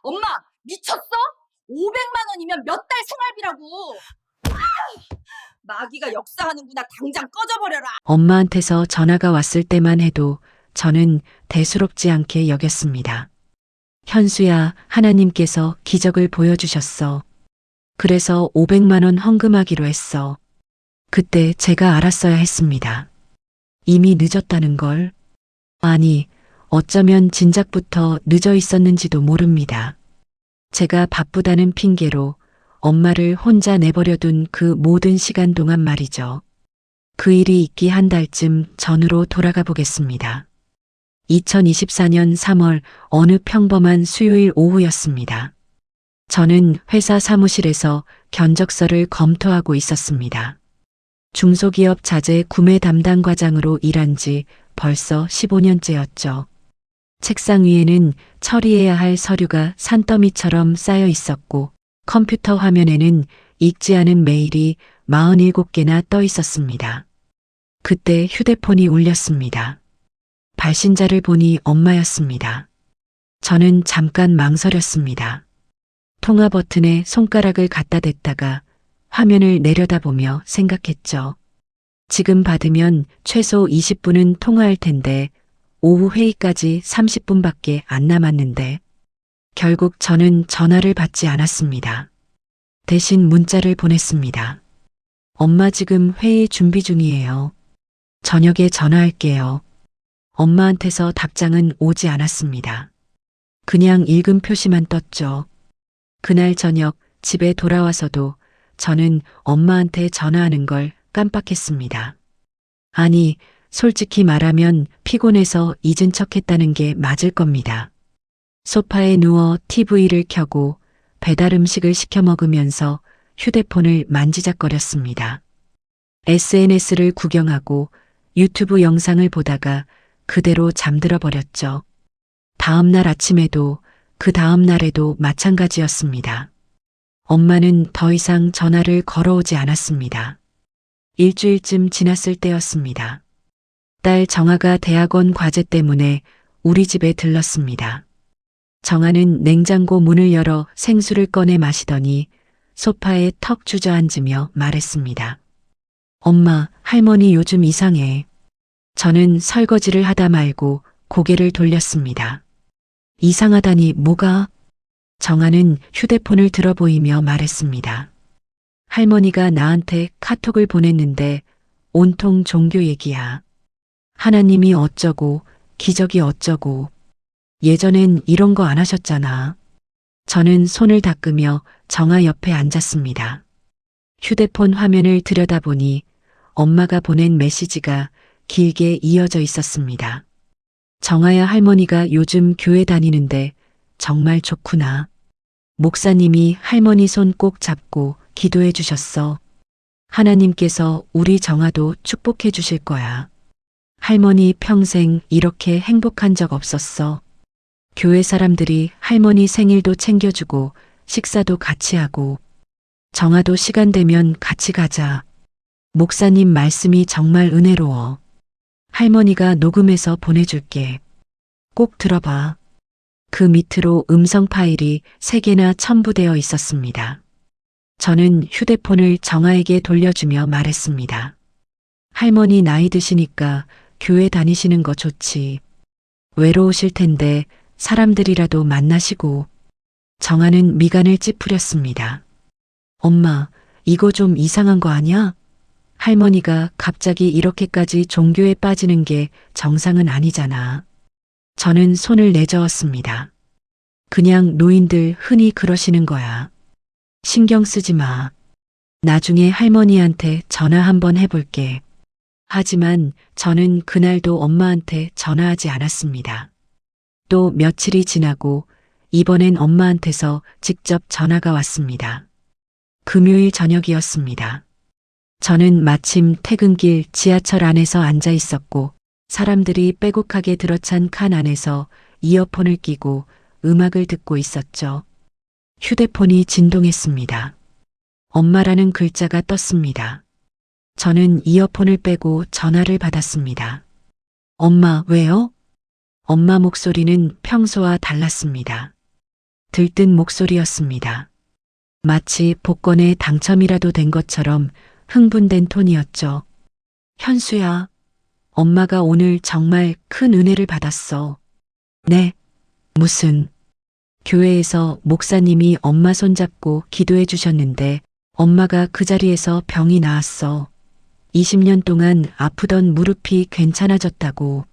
엄마, 미쳤어? 500만 원이면 몇 달 생활비라고. 마귀가 역사하는구나. 당장 꺼져버려라. 엄마한테서 전화가 왔을 때만 해도 저는 대수롭지 않게 여겼습니다. 현수야, 하나님께서 기적을 보여주셨어. 그래서 500만 원 헌금하기로 했어. 그때 제가 알았어야 했습니다. 이미 늦었다는 걸. 아니, 어쩌면 진작부터 늦어 있었는지도 모릅니다. 제가 바쁘다는 핑계로 엄마를 혼자 내버려둔 그 모든 시간 동안 말이죠. 그 일이 있기 한 달쯤 전으로 돌아가 보겠습니다. 2024년 3월 어느 평범한 수요일 오후였습니다. 저는 회사 사무실에서 견적서를 검토하고 있었습니다. 중소기업 자재 구매 담당 과장으로 일한 지 벌써 15년째였죠. 책상 위에는 처리해야 할 서류가 산더미처럼 쌓여 있었고 컴퓨터 화면에는 읽지 않은 메일이 47개나 떠 있었습니다. 그때 휴대폰이 울렸습니다. 발신자를 보니 엄마였습니다. 저는 잠깐 망설였습니다. 통화 버튼에 손가락을 갖다 댔다가 화면을 내려다보며 생각했죠. 지금 받으면 최소 20분은 통화할 텐데 오후 회의까지 30분밖에 안 남았는데 결국 저는 전화를 받지 않았습니다. 대신 문자를 보냈습니다. 엄마 지금 회의 준비 중이에요. 저녁에 전화할게요. 엄마한테서 답장은 오지 않았습니다. 그냥 읽음 표시만 떴죠. 그날 저녁 집에 돌아와서도 저는 엄마한테 전화하는 걸 깜빡했습니다. 아니, 솔직히 말하면 피곤해서 잊은 척 했다는 게 맞을 겁니다. 소파에 누워 TV를 켜고 배달 음식을 시켜 먹으면서 휴대폰을 만지작거렸습니다. SNS를 구경하고 유튜브 영상을 보다가 그대로 잠들어 버렸죠. 다음 날 아침에도 그 다음 날에도 마찬가지였습니다. 엄마는 더 이상 전화를 걸어오지 않았습니다. 일주일쯤 지났을 때였습니다. 딸 정아가 대학원 과제 때문에 우리 집에 들렀습니다. 정아는 냉장고 문을 열어 생수를 꺼내 마시더니 소파에 턱 주저앉으며 말했습니다. 엄마, 할머니 요즘 이상해. 저는 설거지를 하다 말고 고개를 돌렸습니다. 이상하다니 뭐가? 정아는 휴대폰을 들어 보이며 말했습니다. 할머니가 나한테 카톡을 보냈는데 온통 종교 얘기야. 하나님이 어쩌고 기적이 어쩌고. 예전엔 이런 거 안 하셨잖아. 저는 손을 닦으며 정아 옆에 앉았습니다. 휴대폰 화면을 들여다보니 엄마가 보낸 메시지가 길게 이어져 있었습니다. 정아야, 할머니가 요즘 교회 다니는데 정말 좋구나. 목사님이 할머니 손 꼭 잡고 기도해 주셨어. 하나님께서 우리 정아도 축복해 주실 거야. 할머니 평생 이렇게 행복한 적 없었어. 교회 사람들이 할머니 생일도 챙겨주고 식사도 같이 하고 정아도 시간 되면 같이 가자. 목사님 말씀이 정말 은혜로워. 할머니가 녹음해서 보내줄게. 꼭 들어봐. 그 밑으로 음성 파일이 3개나 첨부되어 있었습니다. 저는 휴대폰을 정아에게 돌려주며 말했습니다. 할머니 나이 드시니까 교회 다니시는 거 좋지. 외로우실 텐데 사람들이라도 만나시고. 정아는 미간을 찌푸렸습니다. 엄마, 이거 좀 이상한 거 아니야? 할머니가 갑자기 이렇게까지 종교에 빠지는 게 정상은 아니잖아. 저는 손을 내저었습니다. 그냥 노인들 흔히 그러시는 거야. 신경 쓰지 마. 나중에 할머니한테 전화 한번 해볼게. 하지만 저는 그날도 엄마한테 전화하지 않았습니다. 또 며칠이 지나고 이번엔 엄마한테서 직접 전화가 왔습니다. 금요일 저녁이었습니다. 저는 마침 퇴근길 지하철 안에서 앉아 있었고 사람들이 빼곡하게 들어찬 칸 안에서 이어폰을 끼고 음악을 듣고 있었죠. 휴대폰이 진동했습니다. 엄마라는 글자가 떴습니다. 저는 이어폰을 빼고 전화를 받았습니다. 엄마, 왜요? 엄마 목소리는 평소와 달랐습니다. 들뜬 목소리였습니다. 마치 복권에 당첨이라도 된 것처럼 흥분된 톤이었죠. 현수야, 엄마가 오늘 정말 큰 은혜를 받았어. 네, 무슨? 교회에서 목사님이 엄마 손잡고 기도해 주셨는데 엄마가 그 자리에서 병이 나았어. 20년 동안 아프던 무릎이 괜찮아졌다고.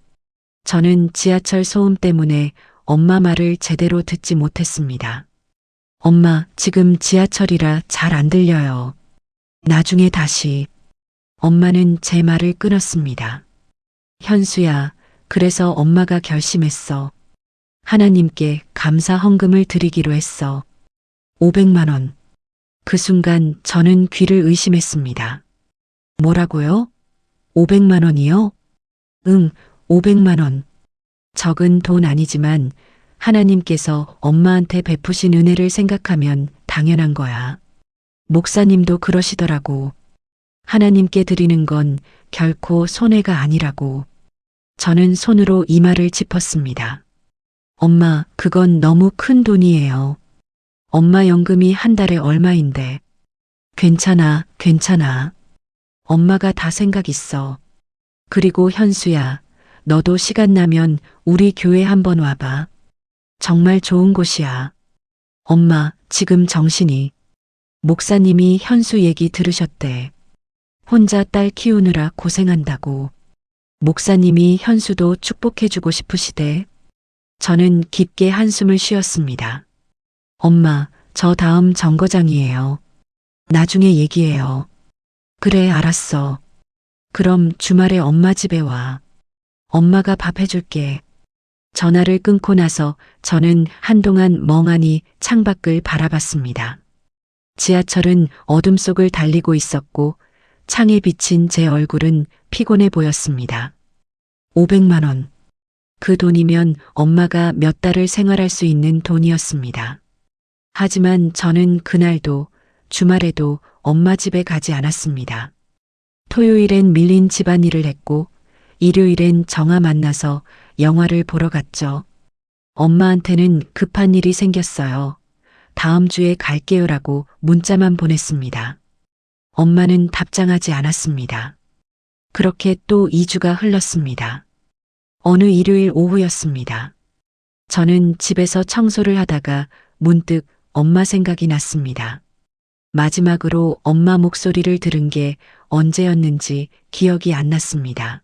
저는 지하철 소음 때문에 엄마 말을 제대로 듣지 못했습니다. 엄마, 지금 지하철이라 잘 안 들려요. 나중에 다시. 엄마는 제 말을 끊었습니다. 현수야, 그래서 엄마가 결심했어. 하나님께 감사 헌금을 드리기로 했어. 500만 원. 그 순간 저는 귀를 의심했습니다. 뭐라고요? 500만 원이요? 응, 500만 원. 적은 돈 아니지만 하나님께서 엄마한테 베푸신 은혜를 생각하면 당연한 거야. 목사님도 그러시더라고. 하나님께 드리는 건 결코 손해가 아니라고. 저는 손으로 이마를 짚었습니다. 엄마, 그건 너무 큰 돈이에요. 엄마 연금이 한 달에 얼마인데. 괜찮아, 괜찮아. 엄마가 다 생각 있어. 그리고 현수야, 너도 시간 나면 우리 교회 한번 와봐. 정말 좋은 곳이야. 엄마, 지금 정신이. 목사님이 현수 얘기 들으셨대. 혼자 딸 키우느라 고생한다고. 목사님이 현수도 축복해주고 싶으시대. 저는 깊게 한숨을 쉬었습니다. 엄마, 저 다음 정거장이에요. 나중에 얘기해요. 그래, 알았어. 그럼 주말에 엄마 집에 와. 엄마가 밥 해줄게. 전화를 끊고 나서 저는 한동안 멍하니 창밖을 바라봤습니다. 지하철은 어둠 속을 달리고 있었고 창에 비친 제 얼굴은 피곤해 보였습니다. 500만 원. 그 돈이면 엄마가 몇 달을 생활할 수 있는 돈이었습니다. 하지만 저는 그날도 주말에도 엄마 집에 가지 않았습니다. 토요일엔 밀린 집안일을 했고 일요일엔 정아 만나서 영화를 보러 갔죠. 엄마한테는 급한 일이 생겼어요. 다음 주에 갈게요라고 문자만 보냈습니다. 엄마는 답장하지 않았습니다. 그렇게 또 2주가 흘렀습니다. 어느 일요일 오후였습니다. 저는 집에서 청소를 하다가 문득 엄마 생각이 났습니다. 마지막으로 엄마 목소리를 들은 게 언제였는지 기억이 안 났습니다.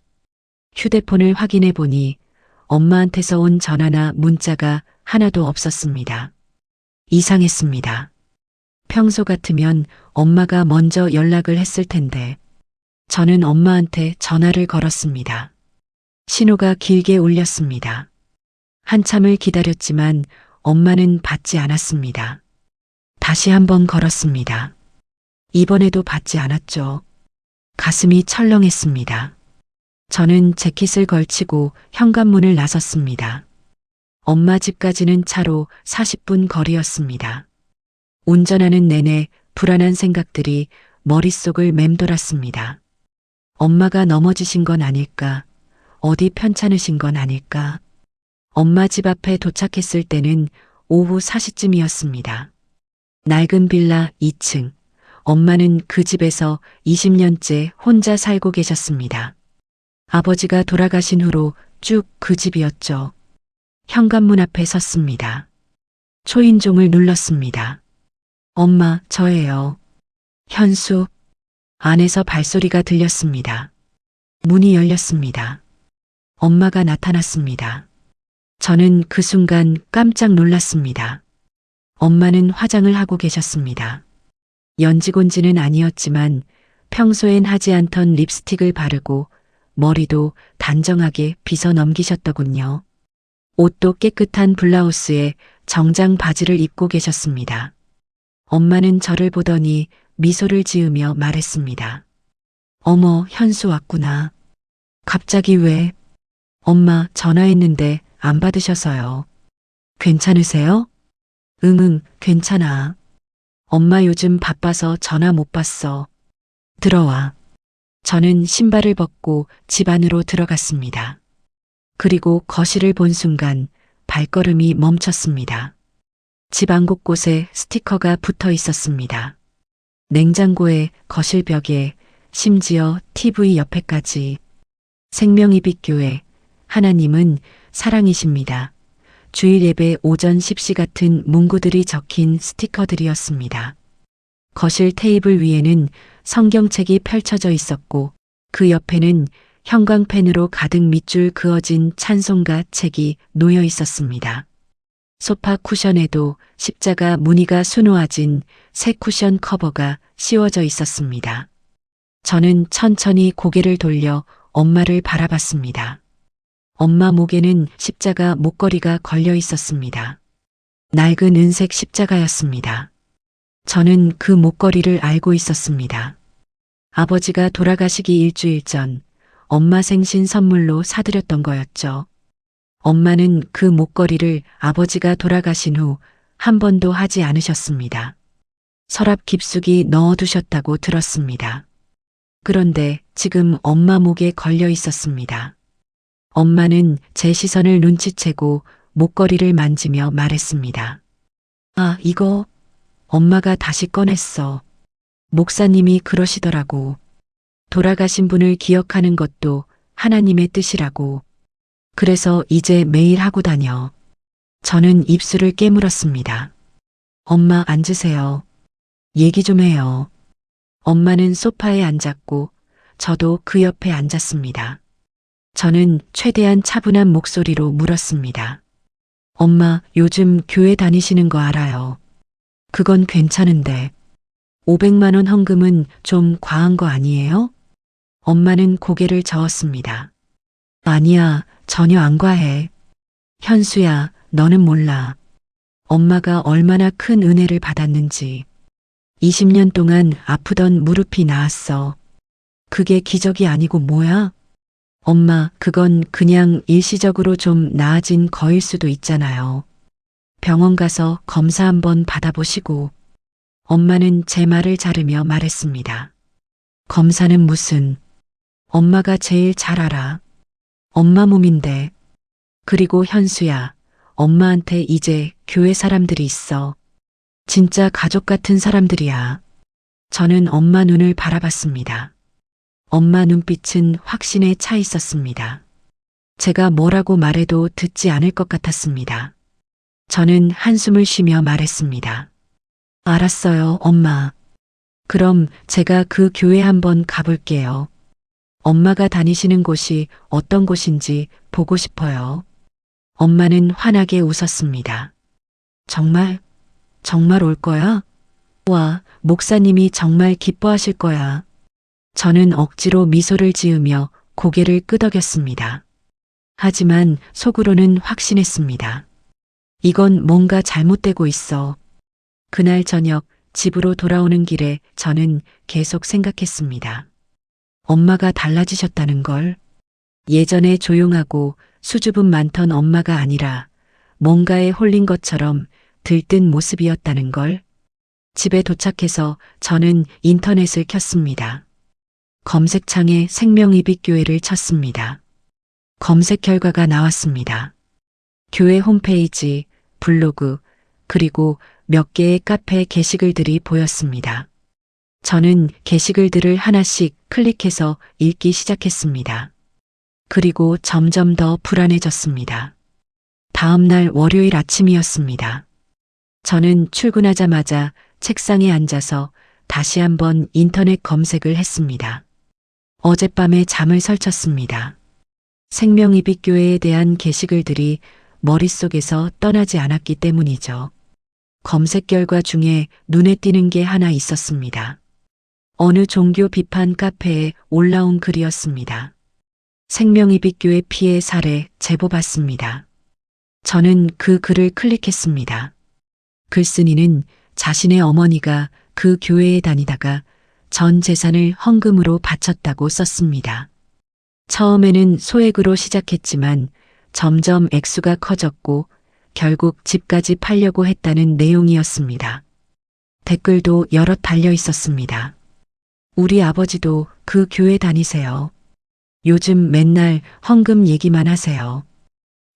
휴대폰을 확인해 보니 엄마한테서 온 전화나 문자가 하나도 없었습니다. 이상했습니다. 평소 같으면 엄마가 먼저 연락을 했을 텐데 저는 엄마한테 전화를 걸었습니다. 신호가 길게 울렸습니다. 한참을 기다렸지만 엄마는 받지 않았습니다. 다시 한번 걸었습니다. 이번에도 받지 않았죠. 가슴이 철렁했습니다. 저는 재킷을 걸치고 현관문을 나섰습니다. 엄마 집까지는 차로 40분 거리였습니다. 운전하는 내내 불안한 생각들이 머릿속을 맴돌았습니다. 엄마가 넘어지신 건 아닐까? 어디 편찮으신 건 아닐까? 엄마 집 앞에 도착했을 때는 오후 4시쯤이었습니다. 낡은 빌라 2층. 엄마는 그 집에서 20년째 혼자 살고 계셨습니다. 아버지가 돌아가신 후로 쭉 그 집이었죠. 현관문 앞에 섰습니다. 초인종을 눌렀습니다. 엄마, 저예요. 현수. 안에서 발소리가 들렸습니다. 문이 열렸습니다. 엄마가 나타났습니다. 저는 그 순간 깜짝 놀랐습니다. 엄마는 화장을 하고 계셨습니다. 연지곤지는 아니었지만 평소엔 하지 않던 립스틱을 바르고 머리도 단정하게 빗어 넘기셨더군요. 옷도 깨끗한 블라우스에 정장 바지를 입고 계셨습니다. 엄마는 저를 보더니 미소를 지으며 말했습니다. 어머, 현수 왔구나. 갑자기 왜? 엄마, 전화했는데 안 받으셔서요. 괜찮으세요? 응, 괜찮아. 엄마 요즘 바빠서 전화 못 받어. 들어와. 저는 신발을 벗고 집 안으로 들어갔습니다. 그리고 거실을 본 순간 발걸음이 멈췄습니다. 집안 곳곳에 스티커가 붙어 있었습니다. 냉장고에, 거실 벽에, 심지어 TV 옆에까지. 생명이빛교회, 하나님은 사랑이십니다. 주일 예배 오전 10시 같은 문구들이 적힌 스티커들이었습니다. 거실 테이블 위에는 성경책이 펼쳐져 있었고 그 옆에는 형광펜으로 가득 밑줄 그어진 찬송가 책이 놓여 있었습니다. 소파 쿠션에도 십자가 무늬가 수놓아진 새 쿠션 커버가 씌워져 있었습니다. 저는 천천히 고개를 돌려 엄마를 바라봤습니다. 엄마 목에는 십자가 목걸이가 걸려 있었습니다. 낡은 은색 십자가였습니다. 저는 그 목걸이를 알고 있었습니다. 아버지가 돌아가시기 일주일 전 엄마 생신 선물로 사드렸던 거였죠. 엄마는 그 목걸이를 아버지가 돌아가신 후 한 번도 하지 않으셨습니다. 서랍 깊숙이 넣어두셨다고 들었습니다. 그런데 지금 엄마 목에 걸려 있었습니다. 엄마는 제 시선을 눈치채고 목걸이를 만지며 말했습니다. 아, 이거 엄마가 다시 꺼냈어. 목사님이 그러시더라고. 돌아가신 분을 기억하는 것도 하나님의 뜻이라고. 그래서 이제 매일 하고 다녀. 저는 입술을 깨물었습니다. 엄마 앉으세요. 얘기 좀 해요. 엄마는 소파에 앉았고 저도 그 옆에 앉았습니다. 저는 최대한 차분한 목소리로 물었습니다. 엄마, 요즘 교회 다니시는 거 알아요. 그건 괜찮은데 500만 원 헌금은 좀 과한 거 아니에요? 엄마는 고개를 저었습니다. 아니야, 전혀 안 과해. 현수야, 너는 몰라. 엄마가 얼마나 큰 은혜를 받았는지. 20년 동안 아프던 무릎이 나았어. 그게 기적이 아니고 뭐야? 엄마, 그건 그냥 일시적으로 좀 나아진 거일 수도 있잖아요. 병원 가서 검사 한번 받아보시고. 엄마는 제 말을 자르며 말했습니다. 검사는 무슨? 엄마가 제일 잘 알아. 엄마 몸인데. 그리고 현수야, 엄마한테 이제 교회 사람들이 있어. 진짜 가족 같은 사람들이야. 저는 엄마 눈을 바라봤습니다. 엄마 눈빛은 확신에 차 있었습니다. 제가 뭐라고 말해도 듣지 않을 것 같았습니다. 저는 한숨을 쉬며 말했습니다. 알았어요, 엄마. 그럼 제가 그 교회 한번 가볼게요. 엄마가 다니시는 곳이 어떤 곳인지 보고 싶어요. 엄마는 환하게 웃었습니다. 정말 올 거야? 와, 목사님이 정말 기뻐하실 거야. 저는 억지로 미소를 지으며 고개를 끄덕였습니다. 하지만 속으로는 확신했습니다. 이건 뭔가 잘못되고 있어. 그날 저녁 집으로 돌아오는 길에 저는 계속 생각했습니다. 엄마가 달라지셨다는 걸. 예전에 조용하고 수줍음 많던 엄마가 아니라 뭔가에 홀린 것처럼 들뜬 모습이었다는 걸. 집에 도착해서 저는 인터넷을 켰습니다. 검색창에 생명이빛교회를 쳤습니다. 검색 결과가 나왔습니다. 교회 홈페이지, 블로그, 그리고 몇 개의 카페 게시글들이 보였습니다. 저는 게시글들을 하나씩 클릭해서 읽기 시작했습니다. 그리고 점점 더 불안해졌습니다. 다음 날 월요일 아침이었습니다. 저는 출근하자마자 책상에 앉아서 다시 한번 인터넷 검색을 했습니다. 어젯밤에 잠을 설쳤습니다. 생명이빛교회에 대한 게시글들이 머릿속에서 떠나지 않았기 때문이죠. 검색 결과 중에 눈에 띄는 게 하나 있었습니다. 어느 종교 비판 카페에 올라온 글이었습니다. 생명이빛교회 피해 사례 제보받습니다. 저는 그 글을 클릭했습니다. 글쓴이는 자신의 어머니가 그 교회에 다니다가 전 재산을 헌금으로 바쳤다고 썼습니다. 처음에는 소액으로 시작했지만 점점 액수가 커졌고 결국 집까지 팔려고 했다는 내용이었습니다. 댓글도 여럿 달려 있었습니다. 우리 아버지도 그 교회 다니세요. 요즘 맨날 헌금 얘기만 하세요.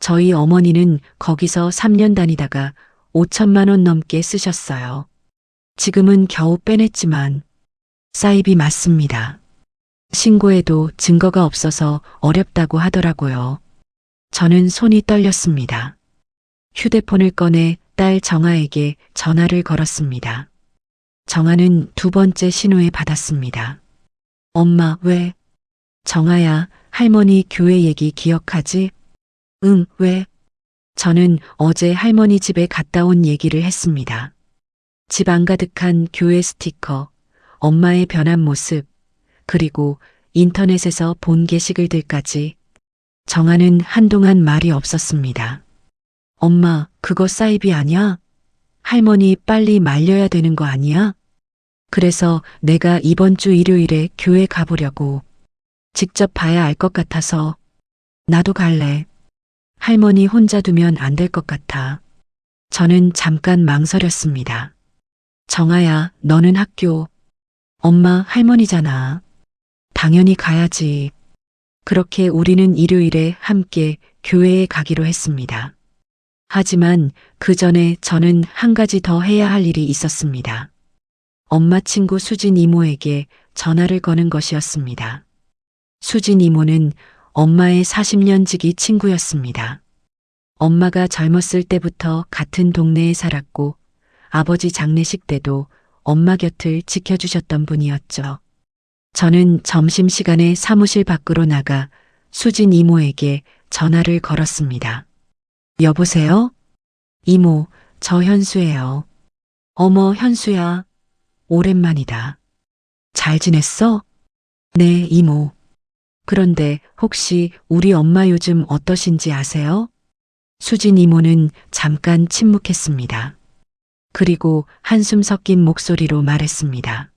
저희 어머니는 거기서 3년 다니다가 5천만 원 넘게 쓰셨어요. 지금은 겨우 빼냈지만 사입이 맞습니다. 신고해도 증거가 없어서 어렵다고 하더라고요. 저는 손이 떨렸습니다. 휴대폰을 꺼내 딸 정아에게 전화를 걸었습니다. 정아는 두 번째 신호에 받았습니다. 엄마, 왜? 정아야, 할머니 교회 얘기 기억하지? 응, 왜? 저는 어제 할머니 집에 갔다 온 얘기를 했습니다. 집 안 가득한 교회 스티커, 엄마의 변한 모습, 그리고 인터넷에서 본 게시글들까지. 정아는 한동안 말이 없었습니다. 엄마, 그거 사이비 아니야? 할머니 빨리 말려야 되는 거 아니야? 그래서 내가 이번 주 일요일에 교회 가보려고. 직접 봐야 알 것 같아서. 나도 갈래. 할머니 혼자 두면 안 될 것 같아. 저는 잠깐 망설였습니다. 정아야, 너는 학교. 엄마, 할머니잖아. 당연히 가야지. 그렇게 우리는 일요일에 함께 교회에 가기로 했습니다. 하지만 그 전에 저는 한 가지 더 해야 할 일이 있었습니다. 엄마 친구 수진 이모에게 전화를 거는 것이었습니다. 수진 이모는 엄마의 40년 지기 친구였습니다. 엄마가 젊었을 때부터 같은 동네에 살았고 아버지 장례식 때도 엄마 곁을 지켜주셨던 분이었죠. 저는 점심시간에 사무실 밖으로 나가 수진 이모에게 전화를 걸었습니다. 여보세요? 이모, 저 현수예요. 어머, 현수야. 오랜만이다. 잘 지냈어? 네, 이모. 그런데 혹시 우리 엄마 요즘 어떠신지 아세요? 수진 이모는 잠깐 침묵했습니다. 그리고 한숨 섞인 목소리로 말했습니다.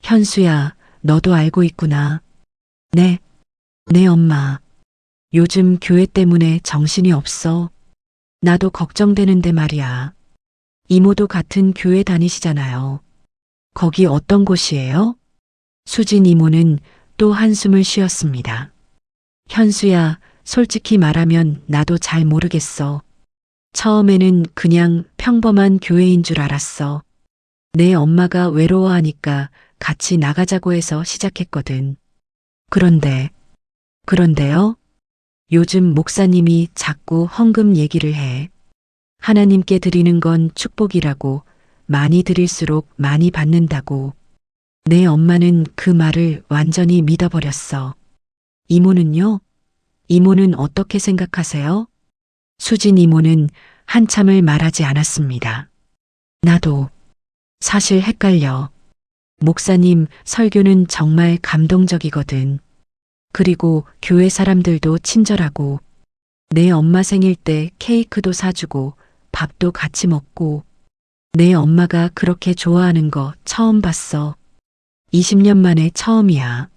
현수야, 너도 알고 있구나. 네, 네 엄마. 요즘 교회 때문에 정신이 없어. 나도 걱정되는데 말이야. 이모도 같은 교회 다니시잖아요. 거기 어떤 곳이에요? 수진 이모는 또 한숨을 쉬었습니다. 현수야, 솔직히 말하면 나도 잘 모르겠어. 처음에는 그냥 평범한 교회인 줄 알았어. 내 엄마가 외로워하니까 같이 나가자고 해서 시작했거든. 그런데요? 요즘 목사님이 자꾸 헌금 얘기를 해. 하나님께 드리는 건 축복이라고, 많이 드릴수록 많이 받는다고. 내 엄마는 그 말을 완전히 믿어버렸어. 이모는요? 이모는 어떻게 생각하세요? 수진 이모는 한참을 말하지 않았습니다. 나도 사실 헷갈려. 목사님 설교는 정말 감동적이거든. 그리고 교회 사람들도 친절하고 내 엄마 생일 때 케이크도 사주고 밥도 같이 먹고 내 엄마가 그렇게 좋아하는 거 처음 봤어. 20년 만에 처음이야.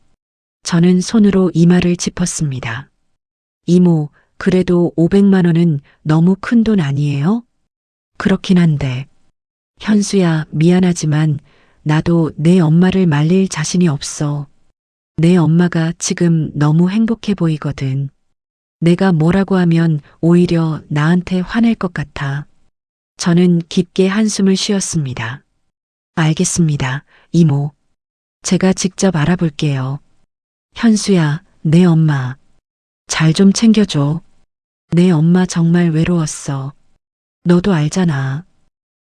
저는 손으로 이마를 짚었습니다. 이모, 그래도 500만 원은 너무 큰 돈 아니에요? 그렇긴 한데. 현수야, 미안하지만 나도 내 엄마를 말릴 자신이 없어. 내 엄마가 지금 너무 행복해 보이거든. 내가 뭐라고 하면 오히려 나한테 화낼 것 같아. 저는 깊게 한숨을 쉬었습니다. 알겠습니다, 이모. 제가 직접 알아볼게요. 현수야, 내 엄마. 잘 좀 챙겨줘. 내 엄마 정말 외로웠어. 너도 알잖아.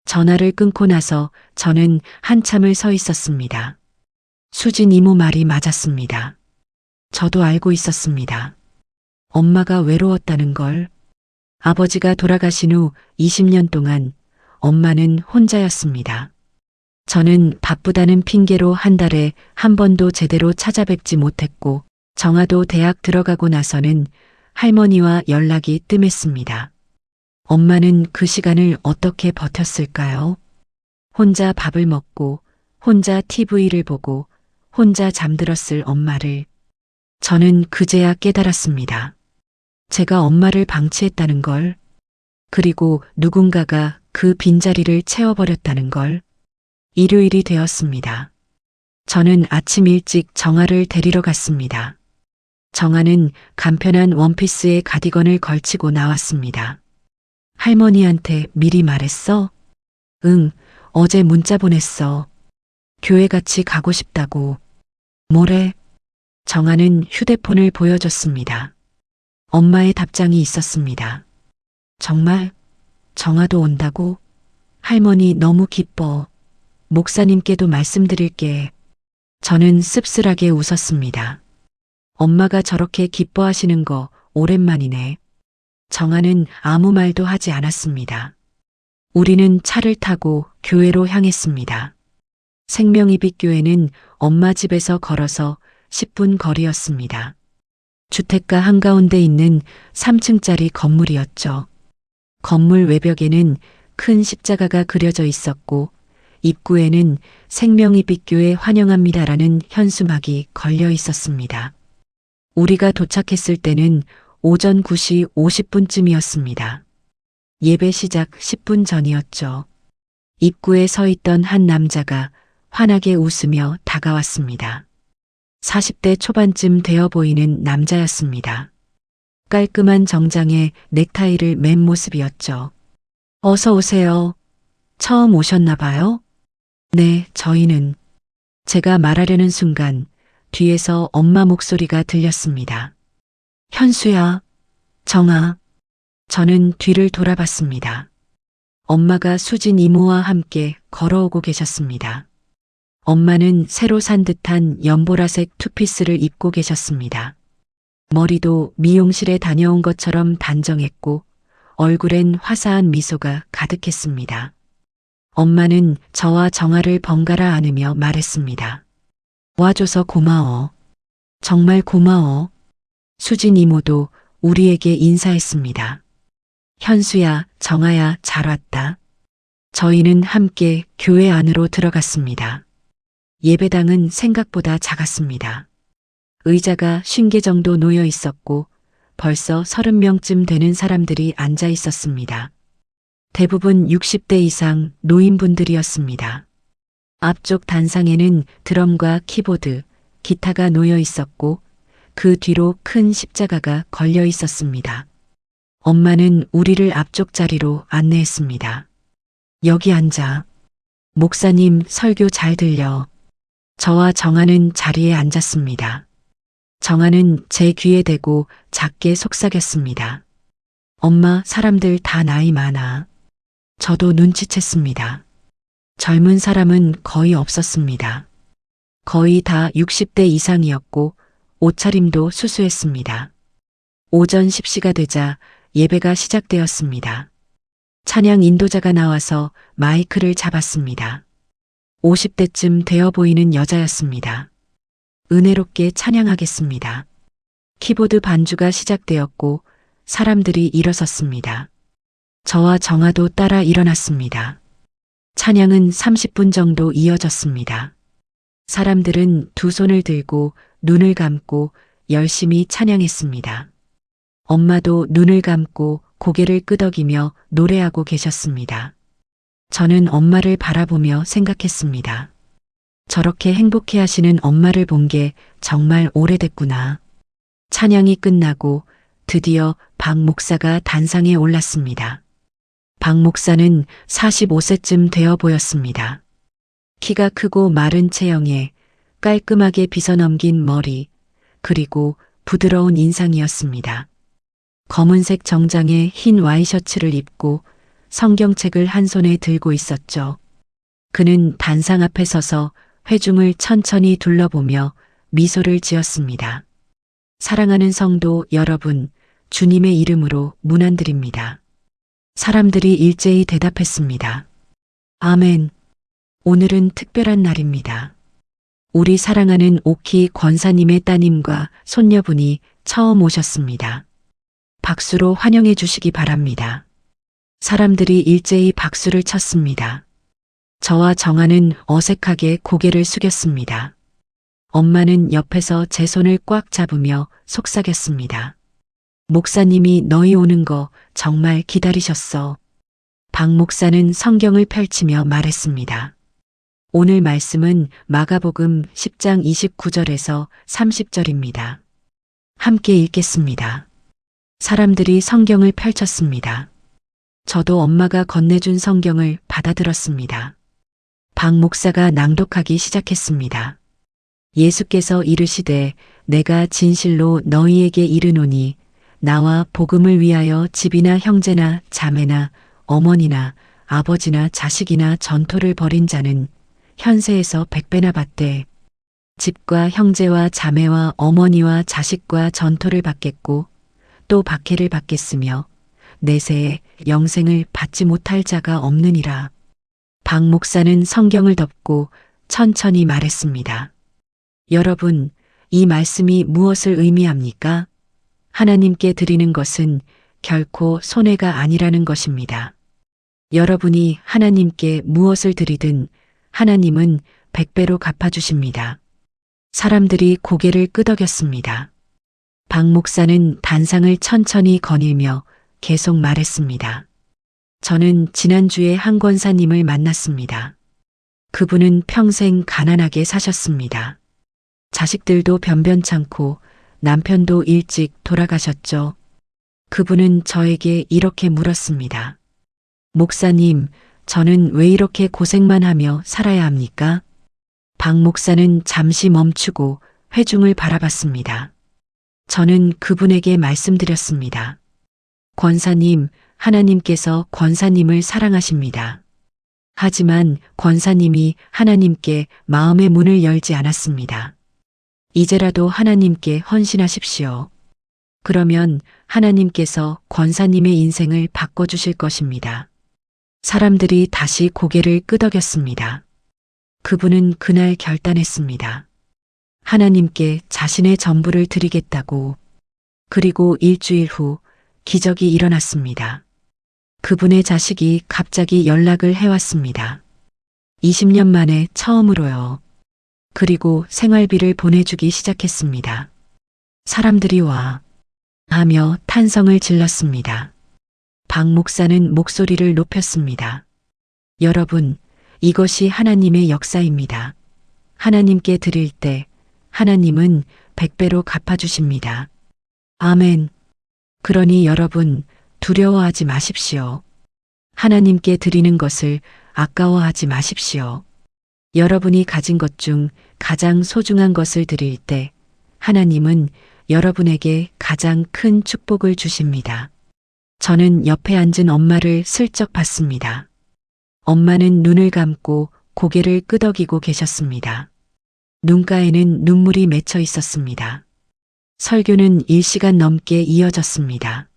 전화를 끊고 나서 저는 한참을 서 있었습니다. 수진 이모 말이 맞았습니다. 저도 알고 있었습니다. 엄마가 외로웠다는 걸. 아버지가 돌아가신 후 20년 동안 엄마는 혼자였습니다. 저는 바쁘다는 핑계로 한 달에 한 번도 제대로 찾아뵙지 못했고 정아도 대학 들어가고 나서는 할머니와 연락이 뜸했습니다. 엄마는 그 시간을 어떻게 버텼을까요? 혼자 밥을 먹고 혼자 TV를 보고 혼자 잠들었을 엄마를 저는 그제야 깨달았습니다. 제가 엄마를 방치했다는 걸, 그리고 누군가가 그 빈자리를 채워버렸다는 걸. 일요일이 되었습니다. 저는 아침 일찍 정아를 데리러 갔습니다. 정아는 간편한 원피스에 가디건을 걸치고 나왔습니다. 할머니한테 미리 말했어? 응, 어제 문자 보냈어. 교회 같이 가고 싶다고. 뭐래? 정아는 휴대폰을 보여줬습니다. 엄마의 답장이 있었습니다. 정말? 정아도 온다고? 할머니 너무 기뻐. 목사님께도 말씀드릴게. 저는 씁쓸하게 웃었습니다. 엄마가 저렇게 기뻐하시는 거 오랜만이네. 정아는 아무 말도 하지 않았습니다. 우리는 차를 타고 교회로 향했습니다. 생명이빛교회는 엄마 집에서 걸어서 10분 거리였습니다. 주택가 한가운데 있는 3층짜리 건물이었죠. 건물 외벽에는 큰 십자가가 그려져 있었고 입구에는 생명이빛교회 환영합니다라는 현수막이 걸려 있었습니다. 우리가 도착했을 때는 오전 9시 50분쯤이었습니다. 예배 시작 10분 전이었죠. 입구에 서 있던 한 남자가 환하게 웃으며 다가왔습니다. 40대 초반쯤 되어 보이는 남자였습니다. 깔끔한 정장에 넥타이를 맨 모습이었죠. 어서 오세요. 처음 오셨나 봐요? 네, 저희는. 제가 말하려는 순간 뒤에서 엄마 목소리가 들렸습니다. 현수야, 정아. 저는 뒤를 돌아봤습니다. 엄마가 수진 이모와 함께 걸어오고 계셨습니다. 엄마는 새로 산 듯한 연보라색 투피스를 입고 계셨습니다. 머리도 미용실에 다녀온 것처럼 단정했고 얼굴엔 화사한 미소가 가득했습니다. 엄마는 저와 정아를 번갈아 안으며 말했습니다. 와줘서 고마워. 정말 고마워. 수진 이모도 우리에게 인사했습니다. 현수야, 정아야, 잘 왔다. 저희는 함께 교회 안으로 들어갔습니다. 예배당은 생각보다 작았습니다. 의자가 50개 정도 놓여 있었고 벌써 30명쯤 되는 사람들이 앉아 있었습니다. 대부분 60대 이상 노인분들이었습니다. 앞쪽 단상에는 드럼과 키보드, 기타가 놓여 있었고 그 뒤로 큰 십자가가 걸려 있었습니다. 엄마는 우리를 앞쪽 자리로 안내했습니다. 여기 앉아. 목사님 설교 잘 들려. 저와 정아는 자리에 앉았습니다. 정아는 제 귀에 대고 작게 속삭였습니다. 엄마, 사람들 다 나이 많아. 저도 눈치챘습니다. 젊은 사람은 거의 없었습니다. 거의 다 60대 이상이었고 옷차림도 수수했습니다. 오전 10시가 되자 예배가 시작되었습니다. 찬양 인도자가 나와서 마이크를 잡았습니다. 50대쯤 되어 보이는 여자였습니다. 은혜롭게 찬양하겠습니다. 키보드 반주가 시작되었고 사람들이 일어섰습니다. 저와 정아도 따라 일어났습니다. 찬양은 30분 정도 이어졌습니다. 사람들은 두 손을 들고 눈을 감고 열심히 찬양했습니다. 엄마도 눈을 감고 고개를 끄덕이며 노래하고 계셨습니다. 저는 엄마를 바라보며 생각했습니다. 저렇게 행복해 하시는 엄마를 본 게 정말 오래됐구나. 찬양이 끝나고 드디어 박 목사가 단상에 올랐습니다. 박 목사는 45세쯤 되어 보였습니다. 키가 크고 마른 체형에 깔끔하게 빗어넘긴 머리, 그리고 부드러운 인상이었습니다. 검은색 정장에 흰 와이셔츠를 입고 성경책을 한 손에 들고 있었죠. 그는 단상 앞에 서서 회중을 천천히 둘러보며 미소를 지었습니다. 사랑하는 성도 여러분, 주님의 이름으로 문안드립니다. 사람들이 일제히 대답했습니다. 아멘. 오늘은 특별한 날입니다. 우리 사랑하는 오키 권사님의 따님과 손녀분이 처음 오셨습니다. 박수로 환영해 주시기 바랍니다. 사람들이 일제히 박수를 쳤습니다. 저와 정아는 어색하게 고개를 숙였습니다. 엄마는 옆에서 제 손을 꽉 잡으며 속삭였습니다. 목사님이 너희 오는 거 정말 기다리셨어. 박 목사는 성경을 펼치며 말했습니다. 오늘 말씀은 마가복음 10장 29절에서 30절입니다. 함께 읽겠습니다. 사람들이 성경을 펼쳤습니다. 저도 엄마가 건네준 성경을 받아들었습니다. 박 목사가 낭독하기 시작했습니다. 예수께서 이르시되 내가 진실로 너희에게 이르노니 나와 복음을 위하여 집이나 형제나 자매나 어머니나 아버지나 자식이나 전토를 벌인 자는 현세에서 100배나 받되 집과 형제와 자매와 어머니와 자식과 전토를 받겠고 또 박해를 받겠으며 내세에 영생을 받지 못할 자가 없느니라. 박 목사는 성경을 덮고 천천히 말했습니다. 여러분, 이 말씀이 무엇을 의미합니까? 하나님께 드리는 것은 결코 손해가 아니라는 것입니다. 여러분이 하나님께 무엇을 드리든 하나님은 100배로 갚아주십니다. 사람들이 고개를 끄덕였습니다. 박 목사는 단상을 천천히 거닐며 계속 말했습니다. 저는 지난주에 한 권사님을 만났습니다. 그분은 평생 가난하게 사셨습니다. 자식들도 변변찮고 남편도 일찍 돌아가셨죠. 그분은 저에게 이렇게 물었습니다. 목사님, 저는 왜 이렇게 고생만 하며 살아야 합니까? 박 목사는 잠시 멈추고 회중을 바라봤습니다. 저는 그분에게 말씀드렸습니다. 권사님, 하나님께서 권사님을 사랑하십니다. 하지만 권사님이 하나님께 마음의 문을 열지 않았습니다. 이제라도 하나님께 헌신하십시오. 그러면 하나님께서 권사님의 인생을 바꿔주실 것입니다. 사람들이 다시 고개를 끄덕였습니다. 그분은 그날 결단했습니다. 하나님께 자신의 전부를 드리겠다고. 그리고 일주일 후 기적이 일어났습니다. 그분의 자식이 갑자기 연락을 해왔습니다. 20년 만에 처음으로요. 그리고 생활비를 보내주기 시작했습니다. 사람들이 와 하며 탄성을 질렀습니다. 박 목사는 목소리를 높였습니다. 여러분, 이것이 하나님의 역사입니다. 하나님께 드릴 때 하나님은 100배로 갚아주십니다. 아멘. 그러니 여러분, 두려워하지 마십시오. 하나님께 드리는 것을 아까워하지 마십시오. 여러분이 가진 것 중 가장 소중한 것을 드릴 때 하나님은 여러분에게 가장 큰 축복을 주십니다. 저는 옆에 앉은 엄마를 슬쩍 봤습니다. 엄마는 눈을 감고 고개를 끄덕이고 계셨습니다. 눈가에는 눈물이 맺혀 있었습니다. 설교는 1시간 넘게 이어졌습니다.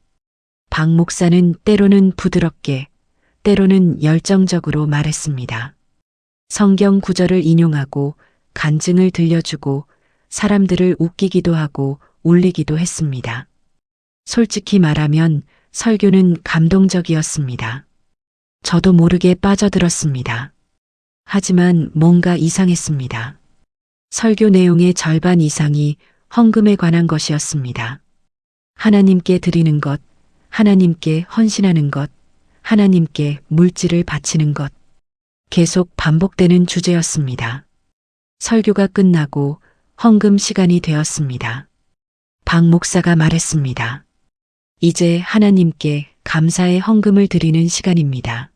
박 목사는 때로는 부드럽게, 때로는 열정적으로 말했습니다. 성경 구절을 인용하고 간증을 들려주고 사람들을 웃기기도 하고 울리기도 했습니다. 솔직히 말하면 설교는 감동적이었습니다. 저도 모르게 빠져들었습니다. 하지만 뭔가 이상했습니다. 설교 내용의 절반 이상이 헌금에 관한 것이었습니다. 하나님께 드리는 것, 하나님께 헌신하는 것, 하나님께 물질을 바치는 것. 계속 반복되는 주제였습니다. 설교가 끝나고 헌금 시간이 되었습니다. 박 목사가 말했습니다. 이제 하나님께 감사의 헌금을 드리는 시간입니다.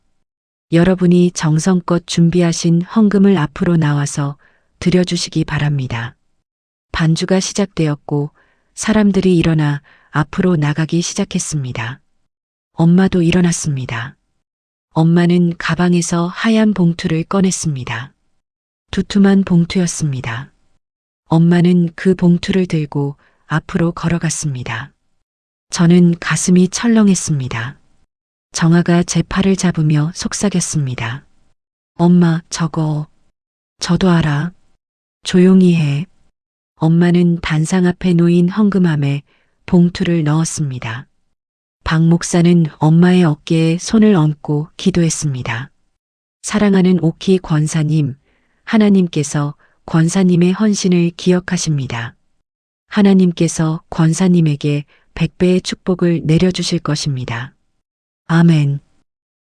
여러분이 정성껏 준비하신 헌금을 앞으로 나와서 드려주시기 바랍니다. 반주가 시작되었고 사람들이 일어나 앞으로 나가기 시작했습니다. 엄마도 일어났습니다. 엄마는 가방에서 하얀 봉투를 꺼냈습니다. 두툼한 봉투였습니다. 엄마는 그 봉투를 들고 앞으로 걸어갔습니다. 저는 가슴이 철렁했습니다. 정아가 제 팔을 잡으며 속삭였습니다. 엄마, 저거. 저도 알아. 조용히 해. 엄마는 단상 앞에 놓인 헌금함에 봉투를 넣었습니다. 박 목사는 엄마의 어깨에 손을 얹고 기도했습니다. 사랑하는 오키 권사님, 하나님께서 권사님의 헌신을 기억하십니다. 하나님께서 권사님에게 100배의 축복을 내려주실 것입니다. 아멘.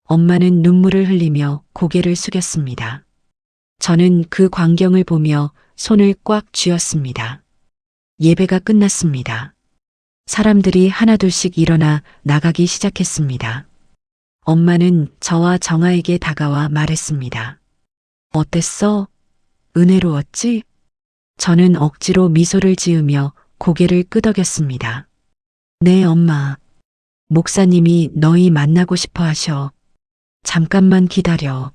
엄마는 눈물을 흘리며 고개를 숙였습니다. 저는 그 광경을 보며 손을 꽉 쥐었습니다. 예배가 끝났습니다. 사람들이 하나둘씩 일어나 나가기 시작했습니다. 엄마는 저와 정아에게 다가와 말했습니다. 어땠어? 은혜로웠지? 저는 억지로 미소를 지으며 고개를 끄덕였습니다. 네, 엄마. 목사님이 너희 만나고 싶어 하셔. 잠깐만 기다려.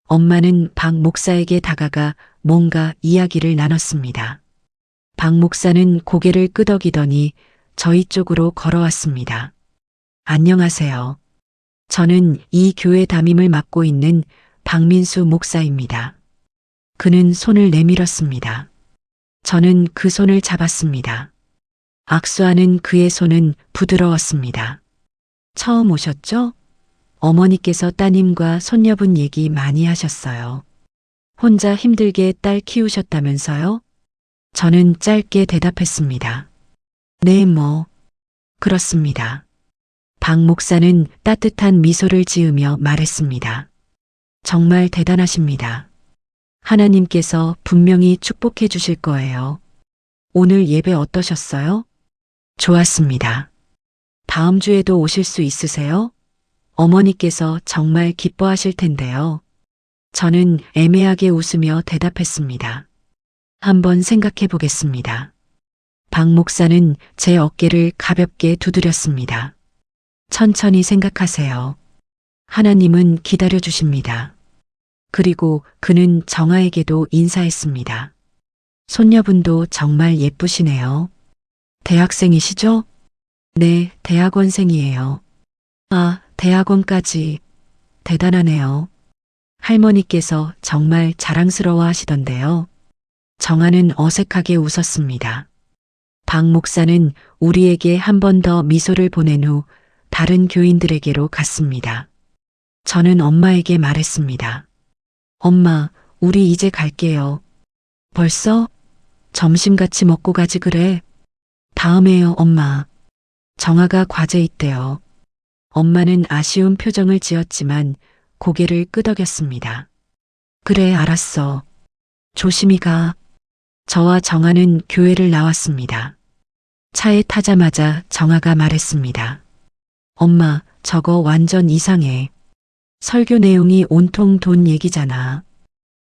엄마는 박 목사에게 다가가 뭔가 이야기를 나눴습니다. 박 목사는 고개를 끄덕이더니 저희 쪽으로 걸어왔습니다. 안녕하세요. 저는 이 교회 담임을 맡고 있는 박민수 목사입니다. 그는 손을 내밀었습니다. 저는 그 손을 잡았습니다. 악수하는 그의 손은 부드러웠습니다. 처음 오셨죠? 어머니께서 따님과 손녀분 얘기 많이 하셨어요. 혼자 힘들게 딸 키우셨다면서요? 저는 짧게 대답했습니다. 네, 그렇습니다. 박 목사는 따뜻한 미소를 지으며 말했습니다. 정말 대단하십니다. 하나님께서 분명히 축복해 주실 거예요. 오늘 예배 어떠셨어요? 좋았습니다. 다음 주에도 오실 수 있으세요? 어머니께서 정말 기뻐하실 텐데요. 저는 애매하게 웃으며 대답했습니다. 한번 생각해 보겠습니다. 박 목사는 제 어깨를 가볍게 두드렸습니다. 천천히 생각하세요. 하나님은 기다려 주십니다. 그리고 그는 정아에게도 인사했습니다. 손녀분도 정말 예쁘시네요. 대학생이시죠? 네, 대학원생이에요. 아, 대학원까지. 대단하네요. 할머니께서 정말 자랑스러워 하시던데요. 정아는 어색하게 웃었습니다. 박 목사는 우리에게 한 번 더 미소를 보낸 후 다른 교인들에게로 갔습니다. 저는 엄마에게 말했습니다. 엄마, 우리 이제 갈게요. 벌써? 점심 같이 먹고 가지 그래? 다음에요, 엄마. 정아가 과제 있대요. 엄마는 아쉬운 표정을 지었지만 고개를 끄덕였습니다. 그래, 알았어. 조심히 가. 저와 정아는 교회를 나왔습니다. 차에 타자마자 정아가 말했습니다. 엄마, 저거 완전 이상해. 설교 내용이 온통 돈 얘기잖아.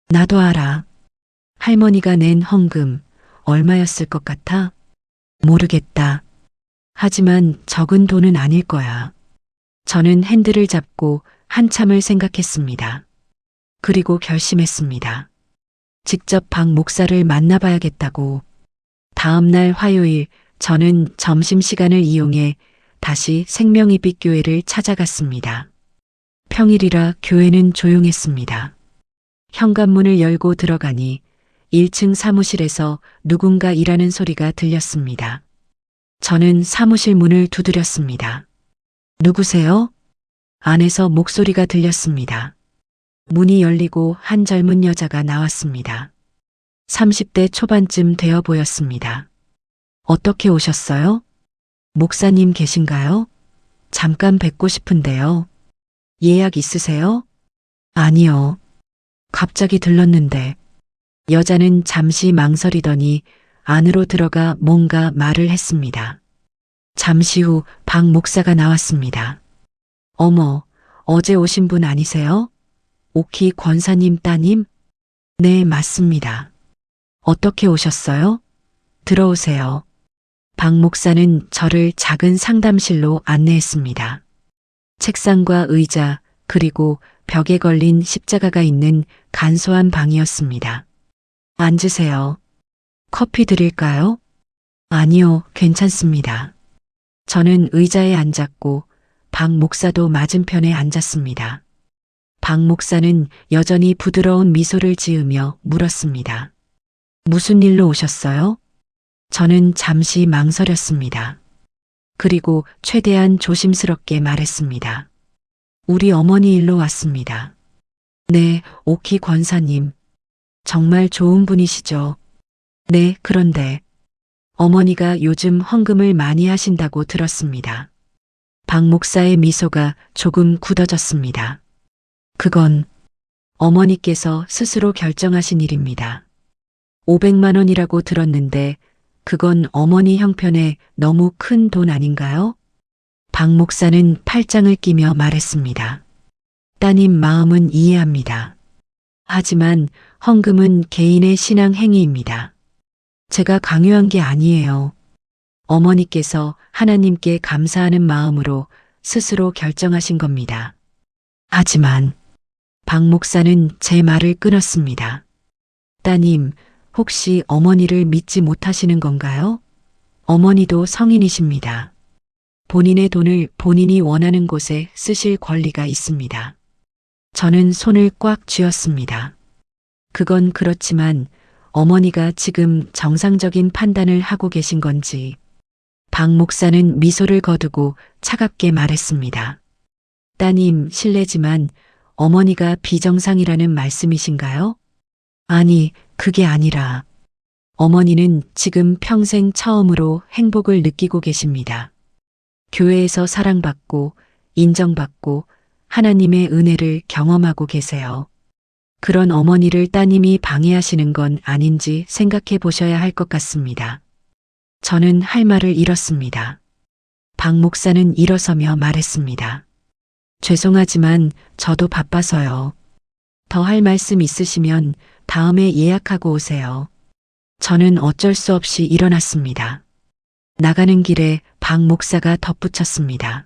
나도 알아. 할머니가 낸 헌금 얼마였을 것 같아? 모르겠다. 하지만 적은 돈은 아닐 거야. 저는 핸들을 잡고 한참을 생각했습니다. 그리고 결심했습니다. 직접 박 목사를 만나봐야겠다고. 다음 날 화요일 저는 점심시간을 이용해 다시 생명이빛 교회를 찾아갔습니다. 평일이라 교회는 조용했습니다. 현관문을 열고 들어가니 1층 사무실에서 누군가 일하는 소리가 들렸습니다. 저는 사무실 문을 두드렸습니다. 누구세요? 안에서 목소리가 들렸습니다. 문이 열리고 한 젊은 여자가 나왔습니다. 30대 초반쯤 되어 보였습니다. 어떻게 오셨어요? 목사님 계신가요? 잠깐 뵙고 싶은데요. 예약 있으세요? 아니요. 갑자기 들렀는데. 여자는 잠시 망설이더니 안으로 들어가 뭔가 말을 했습니다. 잠시 후 박 목사가 나왔습니다. 어머, 어제 오신 분 아니세요? 오키 권사님 따님? 네, 맞습니다. 어떻게 오셨어요? 들어오세요. 박 목사는 저를 작은 상담실로 안내했습니다. 책상과 의자, 그리고 벽에 걸린 십자가가 있는 간소한 방이었습니다. 앉으세요. 커피 드릴까요? 아니요, 괜찮습니다. 저는 의자에 앉았고 박 목사도 맞은편에 앉았습니다. 박 목사는 여전히 부드러운 미소를 지으며 물었습니다. 무슨 일로 오셨어요? 저는 잠시 망설였습니다. 그리고 최대한 조심스럽게 말했습니다. 우리 어머니 일로 왔습니다. 네, 오키 권사님. 정말 좋은 분이시죠? 네, 그런데 어머니가 요즘 헌금을 많이 하신다고 들었습니다. 박 목사의 미소가 조금 굳어졌습니다. 그건 어머니께서 스스로 결정하신 일입니다. 500만 원이라고 들었는데 그건 어머니 형편에 너무 큰 돈 아닌가요? 박 목사는 팔짱을 끼며 말했습니다. 따님 마음은 이해합니다. 하지만 헌금은 개인의 신앙 행위입니다. 제가 강요한 게 아니에요. 어머니께서 하나님께 감사하는 마음으로 스스로 결정하신 겁니다. 하지만 박 목사는 제 말을 끊었습니다. 따님, 혹시 어머니를 믿지 못하시는 건가요? 어머니도 성인이십니다. 본인의 돈을 본인이 원하는 곳에 쓰실 권리가 있습니다. 저는 손을 꽉 쥐었습니다. 그건 그렇지만 어머니가 지금 정상적인 판단을 하고 계신 건지. 박 목사는 미소를 거두고 차갑게 말했습니다. 따님, 실례지만 어머니가 비정상이라는 말씀이신가요? 아니, 그게 아니라 어머니는 지금 평생 처음으로 행복을 느끼고 계십니다. 교회에서 사랑받고 인정받고 하나님의 은혜를 경험하고 계세요. 그런 어머니를 따님이 방해하시는 건 아닌지 생각해 보셔야 할 것 같습니다. 저는 할 말을 잃었습니다. 박 목사는 일어서며 말했습니다. 죄송하지만 저도 바빠서요. 더 할 말씀 있으시면 다음에 예약하고 오세요. 저는 어쩔 수 없이 일어났습니다. 나가는 길에 박 목사가 덧붙였습니다.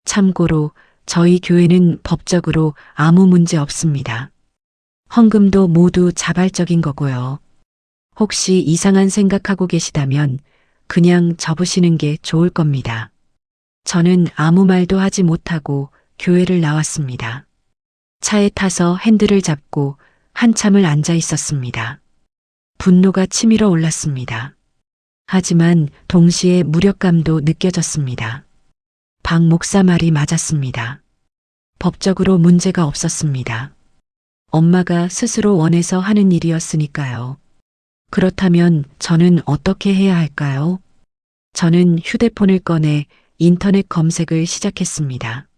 참고로 저희 교회는 법적으로 아무 문제 없습니다. 헌금도 모두 자발적인 거고요. 혹시 이상한 생각하고 계시다면 그냥 접으시는 게 좋을 겁니다. 저는 아무 말도 하지 못하고 교회를 나왔습니다. 차에 타서 핸들을 잡고 한참을 앉아 있었습니다. 분노가 치밀어 올랐습니다. 하지만 동시에 무력감도 느껴졌습니다. 박 목사 말이 맞았습니다. 법적으로 문제가 없었습니다. 엄마가 스스로 원해서 하는 일이었으니까요. 그렇다면 저는 어떻게 해야 할까요? 저는 휴대폰을 꺼내 인터넷 검색을 시작했습니다.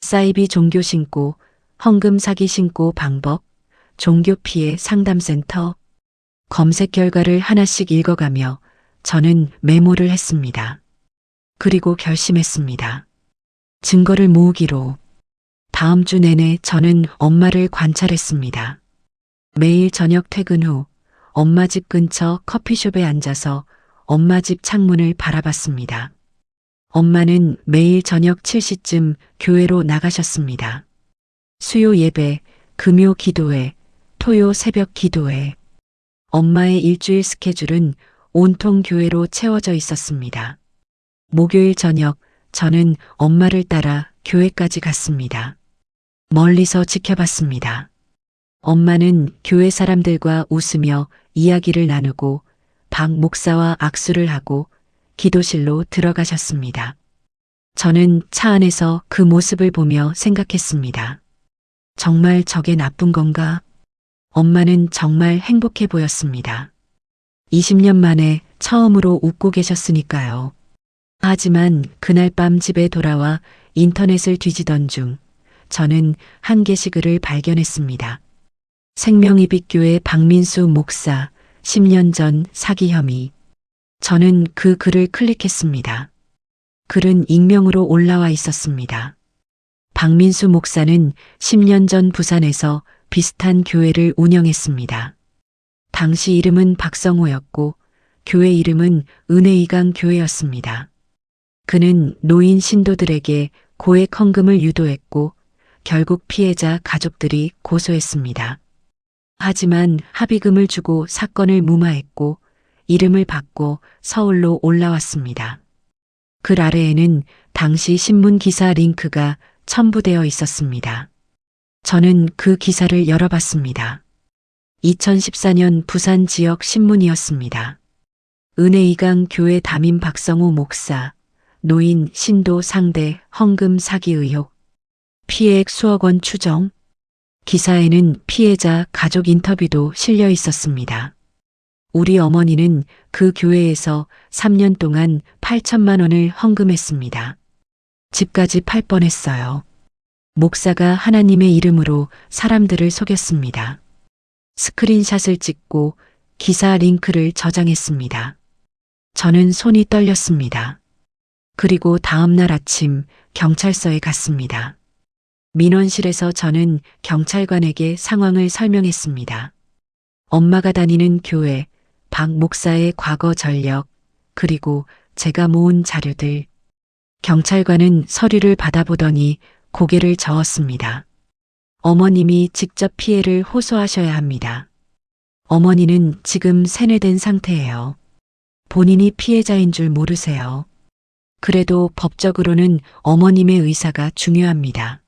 사이비 종교 신고, 헌금 사기 신고 방법, 종교 피해 상담센터. 검색 결과를 하나씩 읽어가며 저는 메모를 했습니다. 그리고 결심했습니다. 증거를 모으기로. 다음 주 내내 저는 엄마를 관찰했습니다. 매일 저녁 퇴근 후 엄마 집 근처 커피숍에 앉아서 엄마 집 창문을 바라봤습니다. 엄마는 매일 저녁 7시쯤 교회로 나가셨습니다. 수요 예배, 금요 기도회, 토요 새벽 기도회. 엄마의 일주일 스케줄은 온통 교회로 채워져 있었습니다. 목요일 저녁 저는 엄마를 따라 교회까지 갔습니다. 멀리서 지켜봤습니다. 엄마는 교회 사람들과 웃으며 이야기를 나누고 박 목사와 악수를 하고 기도실로 들어가셨습니다. 저는 차 안에서 그 모습을 보며 생각했습니다. 정말 저게 나쁜 건가? 엄마는 정말 행복해 보였습니다. 20년 만에 처음으로 웃고 계셨으니까요. 하지만 그날 밤 집에 돌아와 인터넷을 뒤지던 중 저는 한 게시글을 발견했습니다. 생명이빛교회 박민수 목사 10년 전 사기 혐의. 저는 그 글을 클릭했습니다. 글은 익명으로 올라와 있었습니다. 박민수 목사는 10년 전 부산에서 비슷한 교회를 운영했습니다. 당시 이름은 박성호였고 교회 이름은 은혜이강 교회였습니다. 그는 노인 신도들에게 고액 헌금을 유도했고 결국 피해자 가족들이 고소했습니다. 하지만 합의금을 주고 사건을 무마했고 이름을 바꿔 서울로 올라왔습니다. 글 아래에는 당시 신문 기사 링크가 첨부되어 있었습니다. 저는 그 기사를 열어봤습니다. 2014년 부산 지역 신문이었습니다. 은혜이강 교회 담임 박성호 목사, 노인 신도 상대 헌금 사기 의혹, 피해액 수억 원 추정. 기사에는 피해자 가족 인터뷰도 실려 있었습니다. 우리 어머니는 그 교회에서 3년 동안 8천만 원을 헌금했습니다. 집까지 팔 뻔했어요. 목사가 하나님의 이름으로 사람들을 속였습니다. 스크린샷을 찍고 기사 링크를 저장했습니다. 저는 손이 떨렸습니다. 그리고 다음 날 아침 경찰서에 갔습니다. 민원실에서 저는 경찰관에게 상황을 설명했습니다. 엄마가 다니는 교회, 박 목사의 과거 전력, 그리고 제가 모은 자료들. 경찰관은 서류를 받아보더니 고개를 저었습니다. 어머님이 직접 피해를 호소하셔야 합니다. 어머니는 지금 세뇌된 상태예요. 본인이 피해자인 줄 모르세요. 그래도 법적으로는 어머님의 의사가 중요합니다.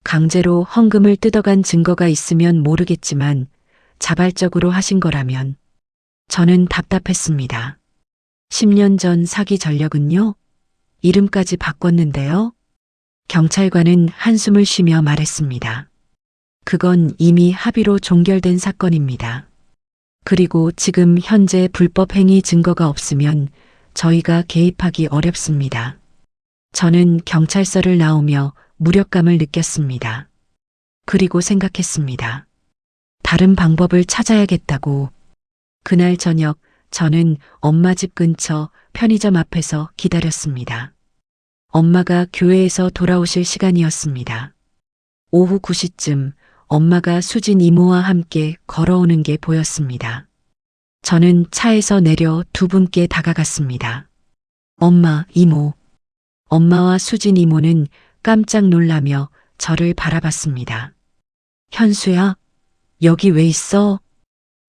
강제로 헌금을 뜯어간 증거가 있으면 모르겠지만 자발적으로 하신 거라면 저는 답답했습니다. 10년 전 사기 전력은요? 이름까지 바꿨는데요. 경찰관은 한숨을 쉬며 말했습니다. 그건 이미 합의로 종결된 사건입니다. 그리고 지금 현재 불법 행위 증거가 없으면 저희가 개입하기 어렵습니다. 저는 경찰서를 나오며 무력감을 느꼈습니다. 그리고 생각했습니다. 다른 방법을 찾아야겠다고. 그날 저녁 저는 엄마 집 근처 편의점 앞에서 기다렸습니다. 엄마가 교회에서 돌아오실 시간이었습니다. 오후 9시쯤 엄마가 수진 이모와 함께 걸어오는 게 보였습니다. 저는 차에서 내려 두 분께 다가갔습니다. 엄마, 이모. 엄마와 수진 이모는 깜짝 놀라며 저를 바라봤습니다. 현수야, 여기 왜 있어?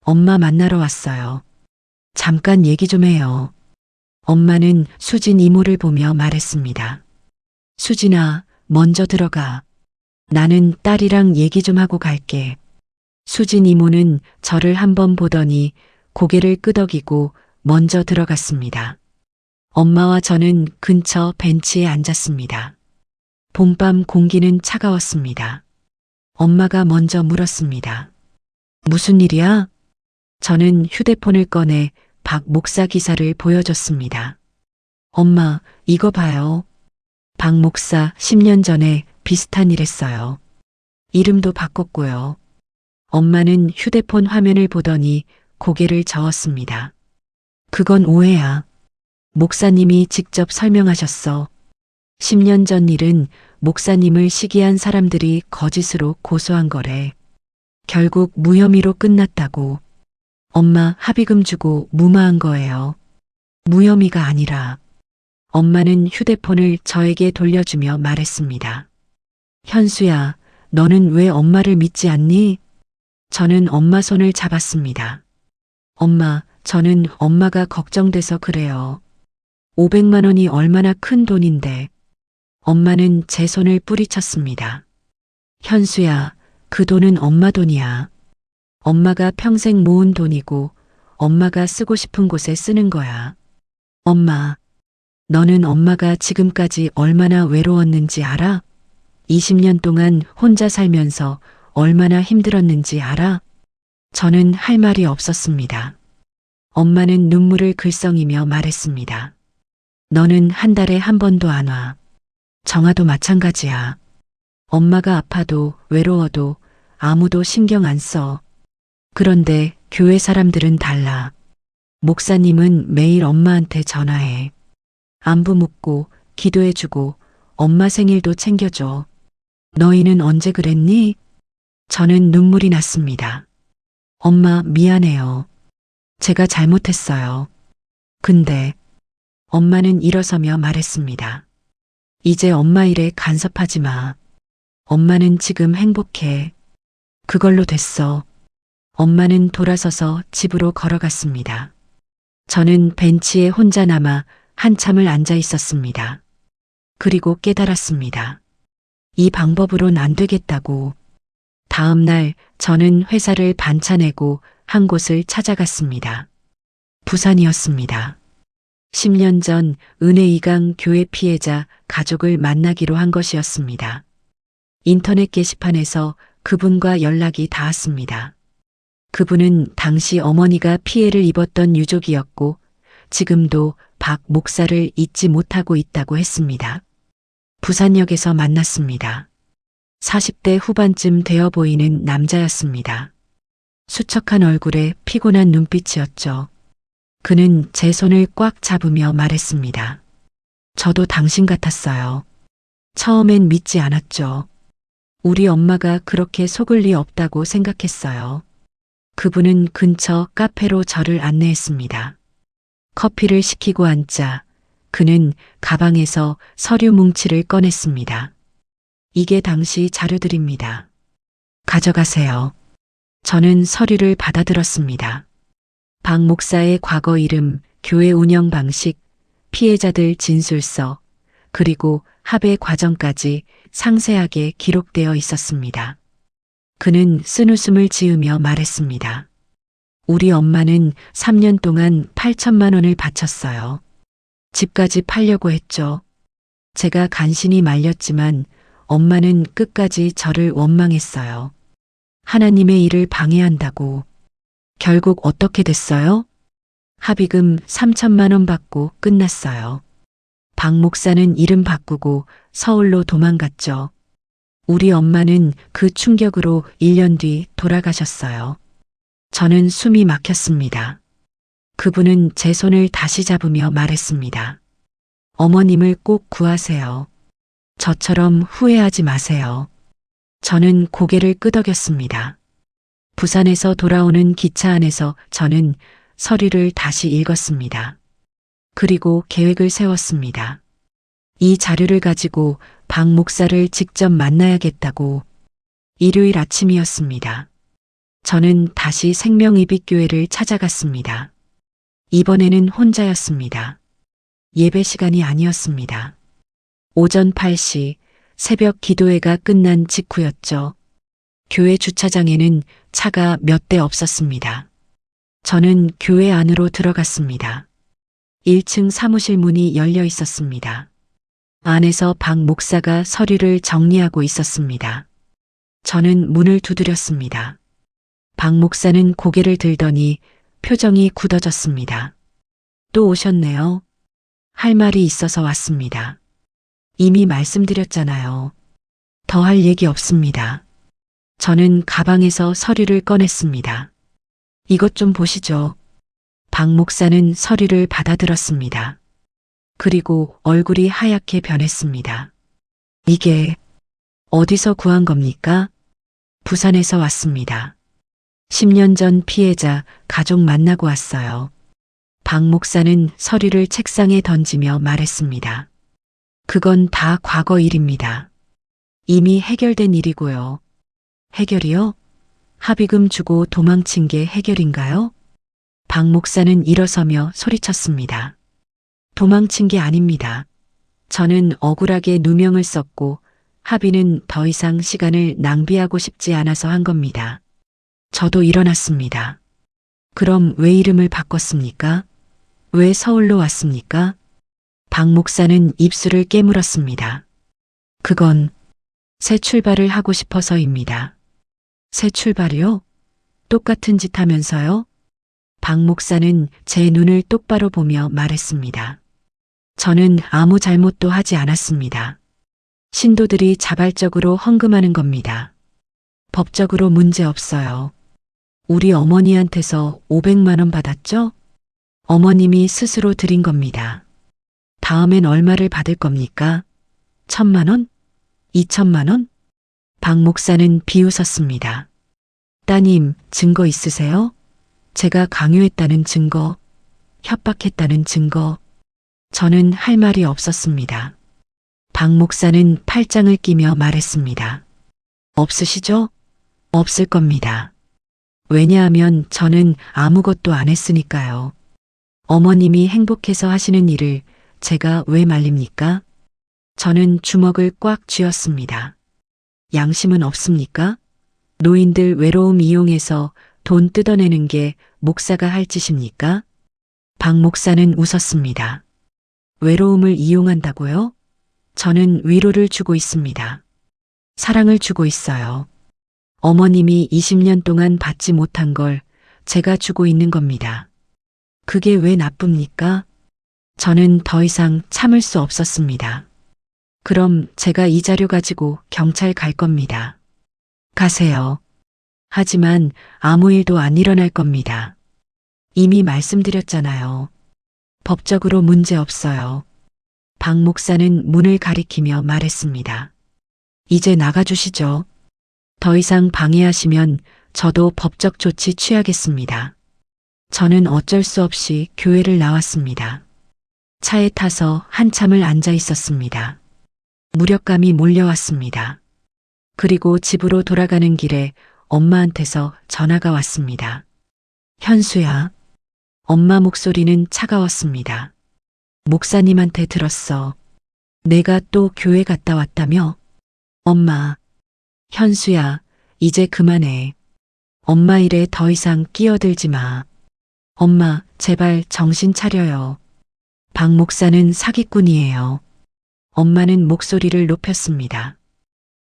엄마 만나러 왔어요. 잠깐 얘기 좀 해요. 엄마는 수진 이모를 보며 말했습니다. 수진아, 먼저 들어가. 나는 딸이랑 얘기 좀 하고 갈게. 수진 이모는 저를 한번 보더니 고개를 끄덕이고 먼저 들어갔습니다. 엄마와 저는 근처 벤치에 앉았습니다. 봄밤 공기는 차가웠습니다. 엄마가 먼저 물었습니다. 무슨 일이야? 저는 휴대폰을 꺼내 박 목사 기사를 보여줬습니다. 엄마, 이거 봐요. 박 목사 10년 전에 비슷한 일 했어요. 이름도 바꿨고요. 엄마는 휴대폰 화면을 보더니 고개를 저었습니다. 그건 오해야. 목사님이 직접 설명하셨어. 10년 전 일은 목사님을 시기한 사람들이 거짓으로 고소한 거래. 결국 무혐의로 끝났다고. 엄마 합의금 주고 무마한 거예요. 무혐의가 아니라. 엄마는 휴대폰을 저에게 돌려주며 말했습니다. 현수야, 너는 왜 엄마를 믿지 않니? 저는 엄마 손을 잡았습니다. 엄마, 저는 엄마가 걱정돼서 그래요. 500만 원이 얼마나 큰 돈인데. 엄마는 제 손을 뿌리쳤습니다. 현수야, 그 돈은 엄마 돈이야. 엄마가 평생 모은 돈이고 엄마가 쓰고 싶은 곳에 쓰는 거야. 엄마, 너는 엄마가 지금까지 얼마나 외로웠는지 알아? 20년 동안 혼자 살면서 얼마나 힘들었는지 알아? 저는 할 말이 없었습니다. 엄마는 눈물을 글썽이며 말했습니다. 너는 한 달에 한 번도 안 와. 정아도 마찬가지야. 엄마가 아파도 외로워도 아무도 신경 안 써. 그런데 교회 사람들은 달라. 목사님은 매일 엄마한테 전화해. 안부 묻고 기도해주고 엄마 생일도 챙겨줘. 너희는 언제 그랬니? 저는 눈물이 났습니다. 엄마 미안해요. 제가 잘못했어요. 근데 엄마는 일어서며 말했습니다. 이제 엄마 일에 간섭하지 마. 엄마는 지금 행복해. 그걸로 됐어. 엄마는 돌아서서 집으로 걸어갔습니다. 저는 벤치에 혼자 남아 한참을 앉아 있었습니다. 그리고 깨달았습니다. 이 방법으론 안 되겠다고. 다음 날 저는 회사를 반차내고 한 곳을 찾아갔습니다. 부산이었습니다. 10년 전 은혜 이강 교회 피해자 가족을 만나기로 한 것이었습니다. 인터넷 게시판에서 그분과 연락이 닿았습니다. 그분은 당시 어머니가 피해를 입었던 유족이었고 지금도 박 목사를 잊지 못하고 있다고 했습니다. 부산역에서 만났습니다. 40대 후반쯤 되어 보이는 남자였습니다. 수척한 얼굴에 피곤한 눈빛이었죠. 그는 제 손을 꽉 잡으며 말했습니다. 저도 당신 같았어요. 처음엔 믿지 않았죠. 우리 엄마가 그렇게 속을 리 없다고 생각했어요. 그분은 근처 카페로 저를 안내했습니다. 커피를 시키고 앉자 그는 가방에서 서류 뭉치를 꺼냈습니다. 이게 당시 자료들입니다. 가져가세요. 저는 서류를 받아들었습니다. 박 목사의 과거 이름, 교회 운영 방식, 피해자들 진술서, 그리고 합의 과정까지 상세하게 기록되어 있었습니다. 그는 쓴웃음을 지으며 말했습니다. 우리 엄마는 3년 동안 8천만 원을 바쳤어요. 집까지 팔려고 했죠. 제가 간신히 말렸지만 엄마는 끝까지 저를 원망했어요. 하나님의 일을 방해한다고. 결국 어떻게 됐어요? 합의금 3천만 원 받고 끝났어요. 박 목사는 이름 바꾸고 서울로 도망갔죠. 우리 엄마는 그 충격으로 1년 뒤 돌아가셨어요. 저는 숨이 막혔습니다. 그분은 제 손을 다시 잡으며 말했습니다. 어머님을 꼭 구하세요. 저처럼 후회하지 마세요. 저는 고개를 끄덕였습니다. 부산에서 돌아오는 기차 안에서 저는 서류를 다시 읽었습니다. 그리고 계획을 세웠습니다. 이 자료를 가지고 박 목사를 직접 만나야겠다고. 일요일 아침이었습니다. 저는 다시 생명이빛교회를 찾아갔습니다. 이번에는 혼자였습니다. 예배 시간이 아니었습니다. 오전 8시 새벽 기도회가 끝난 직후였죠. 교회 주차장에는 차가 몇 대 없었습니다. 저는 교회 안으로 들어갔습니다. 1층 사무실 문이 열려 있었습니다. 안에서 박 목사가 서류를 정리하고 있었습니다. 저는 문을 두드렸습니다. 박 목사는 고개를 들더니 표정이 굳어졌습니다. 또 오셨네요. 할 말이 있어서 왔습니다. 이미 말씀드렸잖아요. 더 할 얘기 없습니다. 저는 가방에서 서류를 꺼냈습니다. 이것 좀 보시죠. 박 목사는 서류를 받아들었습니다. 그리고 얼굴이 하얗게 변했습니다. 이게 어디서 구한 겁니까? 부산에서 왔습니다. 10년 전 피해자 가족 만나고 왔어요. 박 목사는 서류를 책상에 던지며 말했습니다. 그건 다 과거 일입니다. 이미 해결된 일이고요. 해결이요? 합의금 주고 도망친 게 해결인가요? 박 목사는 일어서며 소리쳤습니다. 도망친 게 아닙니다. 저는 억울하게 누명을 썼고 합의는 더 이상 시간을 낭비하고 싶지 않아서 한 겁니다. 저도 일어났습니다. 그럼 왜 이름을 바꿨습니까? 왜 서울로 왔습니까? 박 목사는 입술을 깨물었습니다. 그건 새 출발을 하고 싶어서입니다. 새 출발이요? 똑같은 짓 하면서요? 박 목사는 제 눈을 똑바로 보며 말했습니다. 저는 아무 잘못도 하지 않았습니다. 신도들이 자발적으로 헌금하는 겁니다. 법적으로 문제 없어요. 우리 어머니한테서 500만 원 받았죠? 어머님이 스스로 드린 겁니다. 다음엔 얼마를 받을 겁니까? 1,000만 원? 2천만 원? 박 목사는 비웃었습니다. 따님, 증거 있으세요? 제가 강요했다는 증거, 협박했다는 증거. 저는 할 말이 없었습니다. 박 목사는 팔짱을 끼며 말했습니다. 없으시죠? 없을 겁니다. 왜냐하면 저는 아무것도 안 했으니까요. 어머님이 행복해서 하시는 일을 제가 왜 말립니까? 저는 주먹을 꽉 쥐었습니다. 양심은 없습니까? 노인들 외로움 이용해서 돈 뜯어내는 게 목사가 할 짓입니까? 박 목사는 웃었습니다. 외로움을 이용한다고요? 저는 위로를 주고 있습니다. 사랑을 주고 있어요. 어머님이 20년 동안 받지 못한 걸 제가 주고 있는 겁니다. 그게 왜 나쁩니까? 저는 더 이상 참을 수 없었습니다. 그럼 제가 이 자료 가지고 경찰 갈 겁니다. 가세요. 하지만 아무 일도 안 일어날 겁니다. 이미 말씀드렸잖아요. 법적으로 문제 없어요. 박 목사는 문을 가리키며 말했습니다. 이제 나가주시죠. 더 이상 방해하시면 저도 법적 조치 취하겠습니다. 저는 어쩔 수 없이 교회를 나왔습니다. 차에 타서 한참을 앉아 있었습니다. 무력감이 몰려왔습니다. 그리고 집으로 돌아가는 길에 엄마한테서 전화가 왔습니다. 현수야. 엄마 목소리는 차가웠습니다. 목사님한테 들었어. 내가 또 교회 갔다 왔다며? 엄마. 현수야, 이제 그만해. 엄마 일에 더 이상 끼어들지 마. 엄마, 제발 정신 차려요. 박 목사는 사기꾼이에요. 엄마는 목소리를 높였습니다.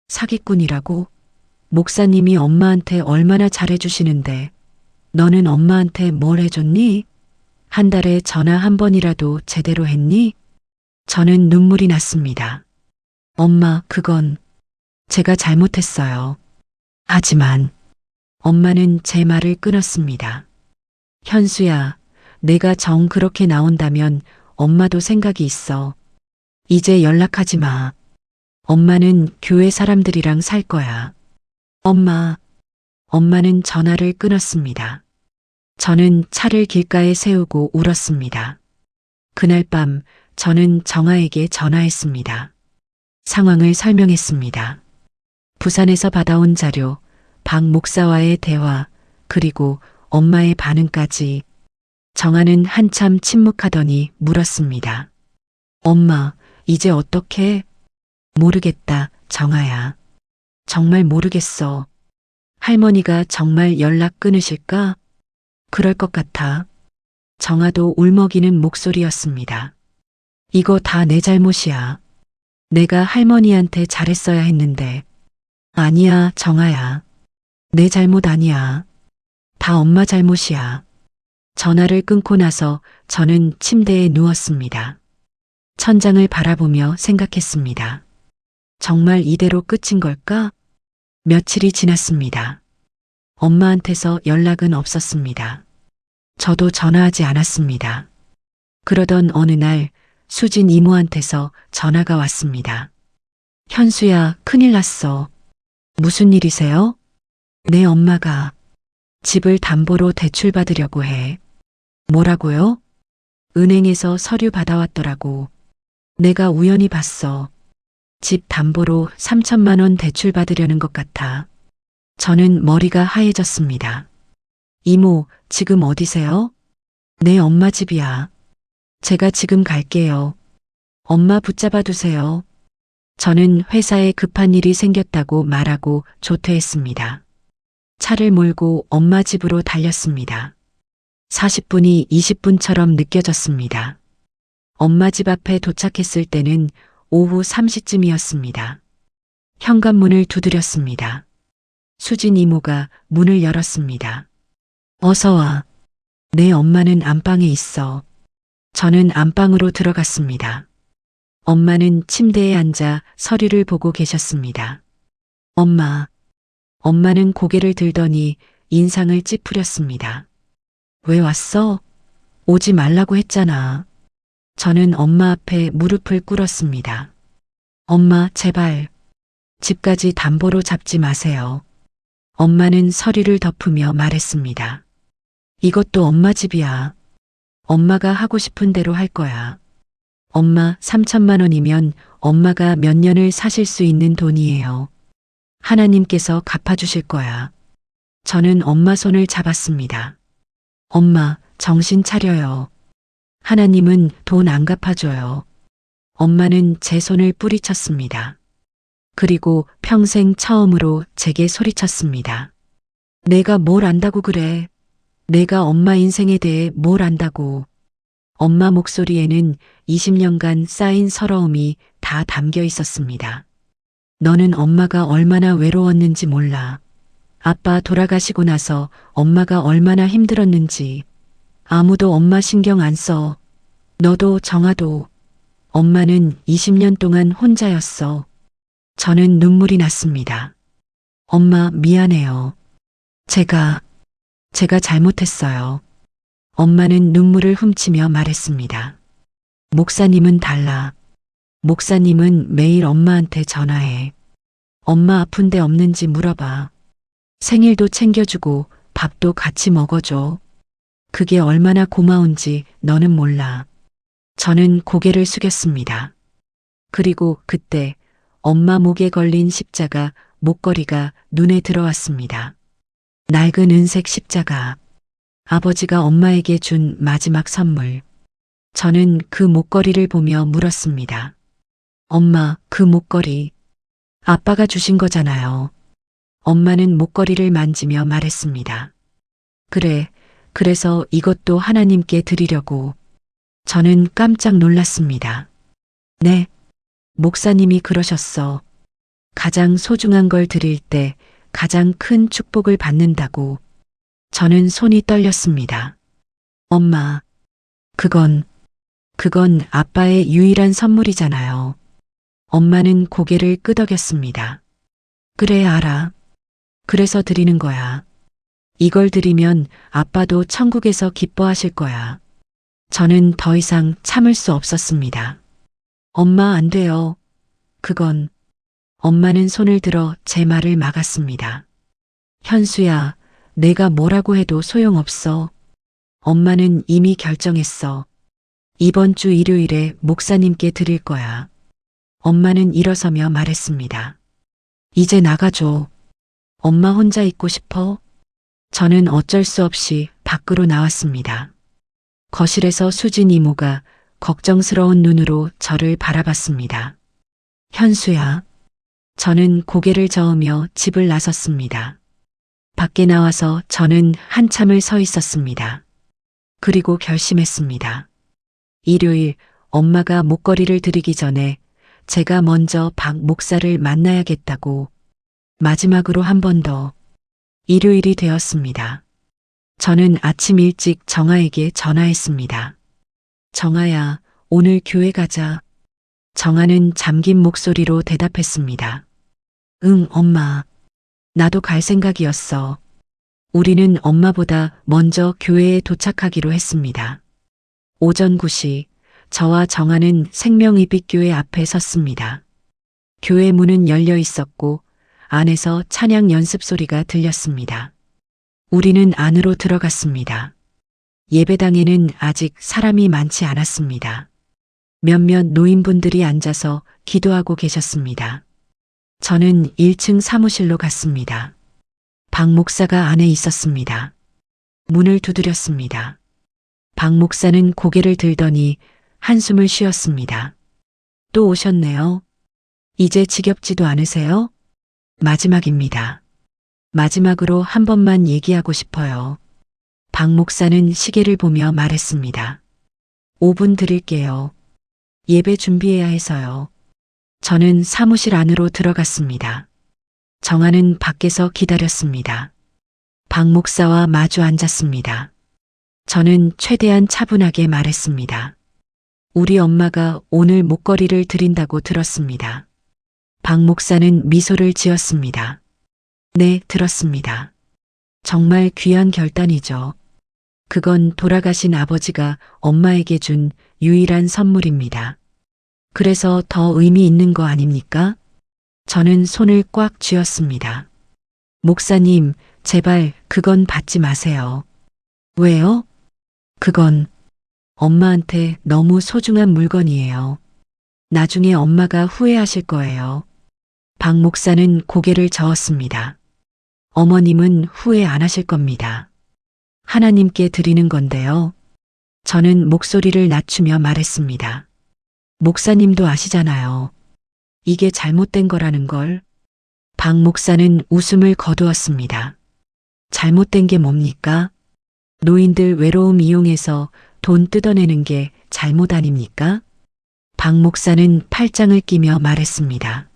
사기꾼이라고? 목사님이 엄마한테 얼마나 잘해주시는데 너는 엄마한테 뭘 해줬니? 한 달에 전화 한 번이라도 제대로 했니? 저는 눈물이 났습니다. 엄마, 그건 제가 잘못했어요. 하지만 엄마는 제 말을 끊었습니다. 현수야, 내가 정 그렇게 나온다면 엄마도 생각이 있어. 이제 연락하지 마. 엄마는 교회 사람들이랑 살 거야. 엄마는 전화를 끊었습니다. 저는 차를 길가에 세우고 울었습니다. 그날 밤 저는 정아에게 전화했습니다. 상황을 설명했습니다. 부산에서 받아온 자료, 박 목사와의 대화, 그리고 엄마의 반응까지. 정아는 한참 침묵하더니 물었습니다. 엄마, 이제 어떡해? 모르겠다, 정아야. 정말 모르겠어. 할머니가 정말 연락 끊으실까? 그럴 것 같아. 정아도 울먹이는 목소리였습니다. 이거 다 내 잘못이야. 내가 할머니한테 잘했어야 했는데. 아니야, 정아야. 내 잘못 아니야. 다 엄마 잘못이야. 전화를 끊고 나서 저는 침대에 누웠습니다. 천장을 바라보며 생각했습니다. 정말 이대로 끝인 걸까? 며칠이 지났습니다. 엄마한테서 연락은 없었습니다. 저도 전화하지 않았습니다. 그러던 어느 날 수진 이모한테서 전화가 왔습니다. 현수야, 큰일 났어. 무슨 일이세요? 내 엄마가 집을 담보로 대출받으려고 해. 뭐라고요? 은행에서 서류 받아왔더라고. 내가 우연히 봤어. 집 담보로 3천만 원 대출받으려는 것 같아. 저는 머리가 하얘졌습니다. 이모, 지금 어디세요? 내 엄마 집이야. 제가 지금 갈게요. 엄마 붙잡아 두세요. 저는 회사에 급한 일이 생겼다고 말하고 조퇴했습니다. 차를 몰고 엄마 집으로 달렸습니다. 40분이 20분처럼 느껴졌습니다. 엄마 집 앞에 도착했을 때는 오후 3시쯤이었습니다. 현관문을 두드렸습니다. 수진 이모가 문을 열었습니다. 어서 와. 내 엄마는 안방에 있어. 저는 안방으로 들어갔습니다. 엄마는 침대에 앉아 서류를 보고 계셨습니다. 엄마는 고개를 들더니 인상을 찌푸렸습니다. 왜 왔어? 오지 말라고 했잖아. 저는 엄마 앞에 무릎을 꿇었습니다. 엄마, 제발. 집까지 담보로 잡지 마세요. 엄마는 서류를 덮으며 말했습니다. 이것도 엄마 집이야. 엄마가 하고 싶은 대로 할 거야. 엄마, 3천만 원이면 엄마가 몇 년을 사실 수 있는 돈이에요. 하나님께서 갚아주실 거야. 저는 엄마 손을 잡았습니다. 엄마, 정신 차려요. 하나님은 돈 안 갚아줘요. 엄마는 제 손을 뿌리쳤습니다. 그리고 평생 처음으로 제게 소리쳤습니다. 내가 뭘 안다고 그래. 내가 엄마 인생에 대해 뭘 안다고. 엄마 목소리에는 20년간 쌓인 서러움이 다 담겨 있었습니다. 너는 엄마가 얼마나 외로웠는지 몰라. 아빠 돌아가시고 나서 엄마가 얼마나 힘들었는지. 아무도 엄마 신경 안 써. 너도 정아도. 엄마는 20년 동안 혼자였어. 저는 눈물이 났습니다. 엄마, 미안해요. 제가 잘못했어요. 엄마는 눈물을 훔치며 말했습니다. 목사님은 달라. 목사님은 매일 엄마한테 전화해. 엄마 아픈데 없는지 물어봐. 생일도 챙겨주고 밥도 같이 먹어줘. 그게 얼마나 고마운지 너는 몰라. 저는 고개를 숙였습니다. 그리고 그때 엄마 목에 걸린 십자가 목걸이가 눈에 들어왔습니다. 낡은 은색 십자가. 아버지가 엄마에게 준 마지막 선물. 저는 그 목걸이를 보며 물었습니다. 엄마, 그 목걸이 아빠가 주신 거잖아요. 엄마는 목걸이를 만지며 말했습니다. 그래, 그래서 이것도 하나님께 드리려고. 저는 깜짝 놀랐습니다. 네, 목사님이 그러셨어. 가장 소중한 걸 드릴 때 가장 큰 축복을 받는다고. 저는 손이 떨렸습니다. 엄마, 그건 아빠의 유일한 선물이잖아요. 엄마는 고개를 끄덕였습니다. 그래, 알아. 그래서 드리는 거야. 이걸 드리면 아빠도 천국에서 기뻐하실 거야. 저는 더 이상 참을 수 없었습니다. 엄마, 안 돼요. 그건. 엄마는 손을 들어 제 말을 막았습니다. 현수야, 내가 뭐라고 해도 소용없어. 엄마는 이미 결정했어. 이번 주 일요일에 목사님께 드릴 거야. 엄마는 일어서며 말했습니다. 이제 나가줘. 엄마 혼자 있고 싶어? 저는 어쩔 수 없이 밖으로 나왔습니다. 거실에서 수진 이모가 걱정스러운 눈으로 저를 바라봤습니다. 현수야. 저는 고개를 저으며 집을 나섰습니다. 밖에 나와서 저는 한참을 서 있었습니다. 그리고 결심했습니다. 일요일 엄마가 목걸이를 드리기 전에 제가 먼저 박 목사를 만나야겠다고. 마지막으로 한 번 더. 일요일이 되었습니다. 저는 아침 일찍 정아에게 전화했습니다. 정아야, 오늘 교회 가자. 정아는 잠긴 목소리로 대답했습니다. 응, 엄마. 나도 갈 생각이었어. 우리는 엄마보다 먼저 교회에 도착하기로 했습니다. 오전 9시, 저와 정아는 생명이빛교회 앞에 섰습니다. 교회 문은 열려 있었고 안에서 찬양 연습 소리가 들렸습니다. 우리는 안으로 들어갔습니다. 예배당에는 아직 사람이 많지 않았습니다. 몇몇 노인분들이 앉아서 기도하고 계셨습니다. 저는 1층 사무실로 갔습니다. 박 목사가 안에 있었습니다. 문을 두드렸습니다. 박 목사는 고개를 들더니 한숨을 쉬었습니다. 또 오셨네요. 이제 지겹지도 않으세요? 마지막입니다. 마지막으로 한 번만 얘기하고 싶어요. 박 목사는 시계를 보며 말했습니다. 5분 드릴게요. 예배 준비해야 해서요. 저는 사무실 안으로 들어갔습니다. 정아는 밖에서 기다렸습니다. 박 목사와 마주 앉았습니다. 저는 최대한 차분하게 말했습니다. 우리 엄마가 오늘 목걸이를 드린다고 들었습니다. 박 목사는 미소를 지었습니다. 네, 들었습니다. 정말 귀한 결단이죠. 그건 돌아가신 아버지가 엄마에게 준 유일한 선물입니다. 그래서 더 의미 있는 거 아닙니까? 저는 손을 꽉 쥐었습니다. 목사님, 제발 그건 받지 마세요. 왜요? 그건 엄마한테 너무 소중한 물건이에요. 나중에 엄마가 후회하실 거예요. 박 목사는 고개를 저었습니다. 어머님은 후회 안 하실 겁니다. 하나님께 드리는 건데요. 저는 목소리를 낮추며 말했습니다. 목사님도 아시잖아요. 이게 잘못된 거라는 걸. 박 목사는 웃음을 거두었습니다. 잘못된 게 뭡니까? 노인들 외로움 이용해서 돈 뜯어내는 게 잘못 아닙니까? 박 목사는 팔짱을 끼며 말했습니다.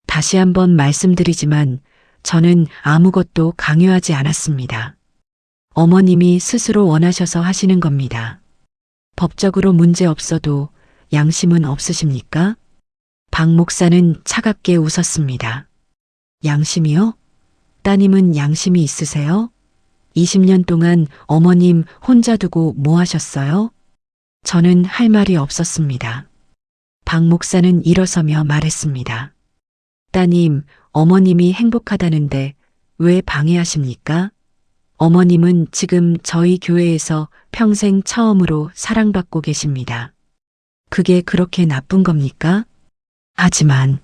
다시 한번 말씀드리지만 저는 아무것도 강요하지 않았습니다. 어머님이 스스로 원하셔서 하시는 겁니다. 법적으로 문제 없어도 양심은 없으십니까? 박 목사는 차갑게 웃었습니다. 양심이요? 따님은 양심이 있으세요? 20년 동안 어머님 혼자 두고 뭐 하셨어요? 저는 할 말이 없었습니다. 박 목사는 일어서며 말했습니다. 따님, 어머님이 행복하다는데 왜 방해하십니까? 어머님은 지금 저희 교회에서 평생 처음으로 사랑받고 계십니다. 그게 그렇게 나쁜 겁니까? 하지만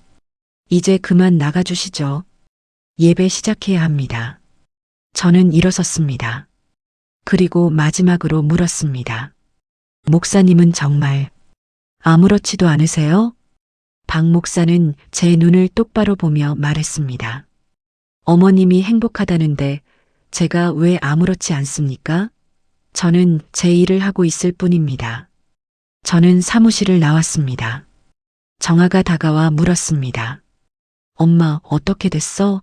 이제 그만 나가주시죠. 예배 시작해야 합니다. 저는 일어섰습니다. 그리고 마지막으로 물었습니다. 목사님은 정말 아무렇지도 않으세요? 박 목사는 제 눈을 똑바로 보며 말했습니다. 어머님이 행복하다는데 제가 왜 아무렇지 않습니까? 저는 제 일을 하고 있을 뿐입니다. 저는 사무실을 나왔습니다. 정아가 다가와 물었습니다. 엄마, 어떻게 됐어?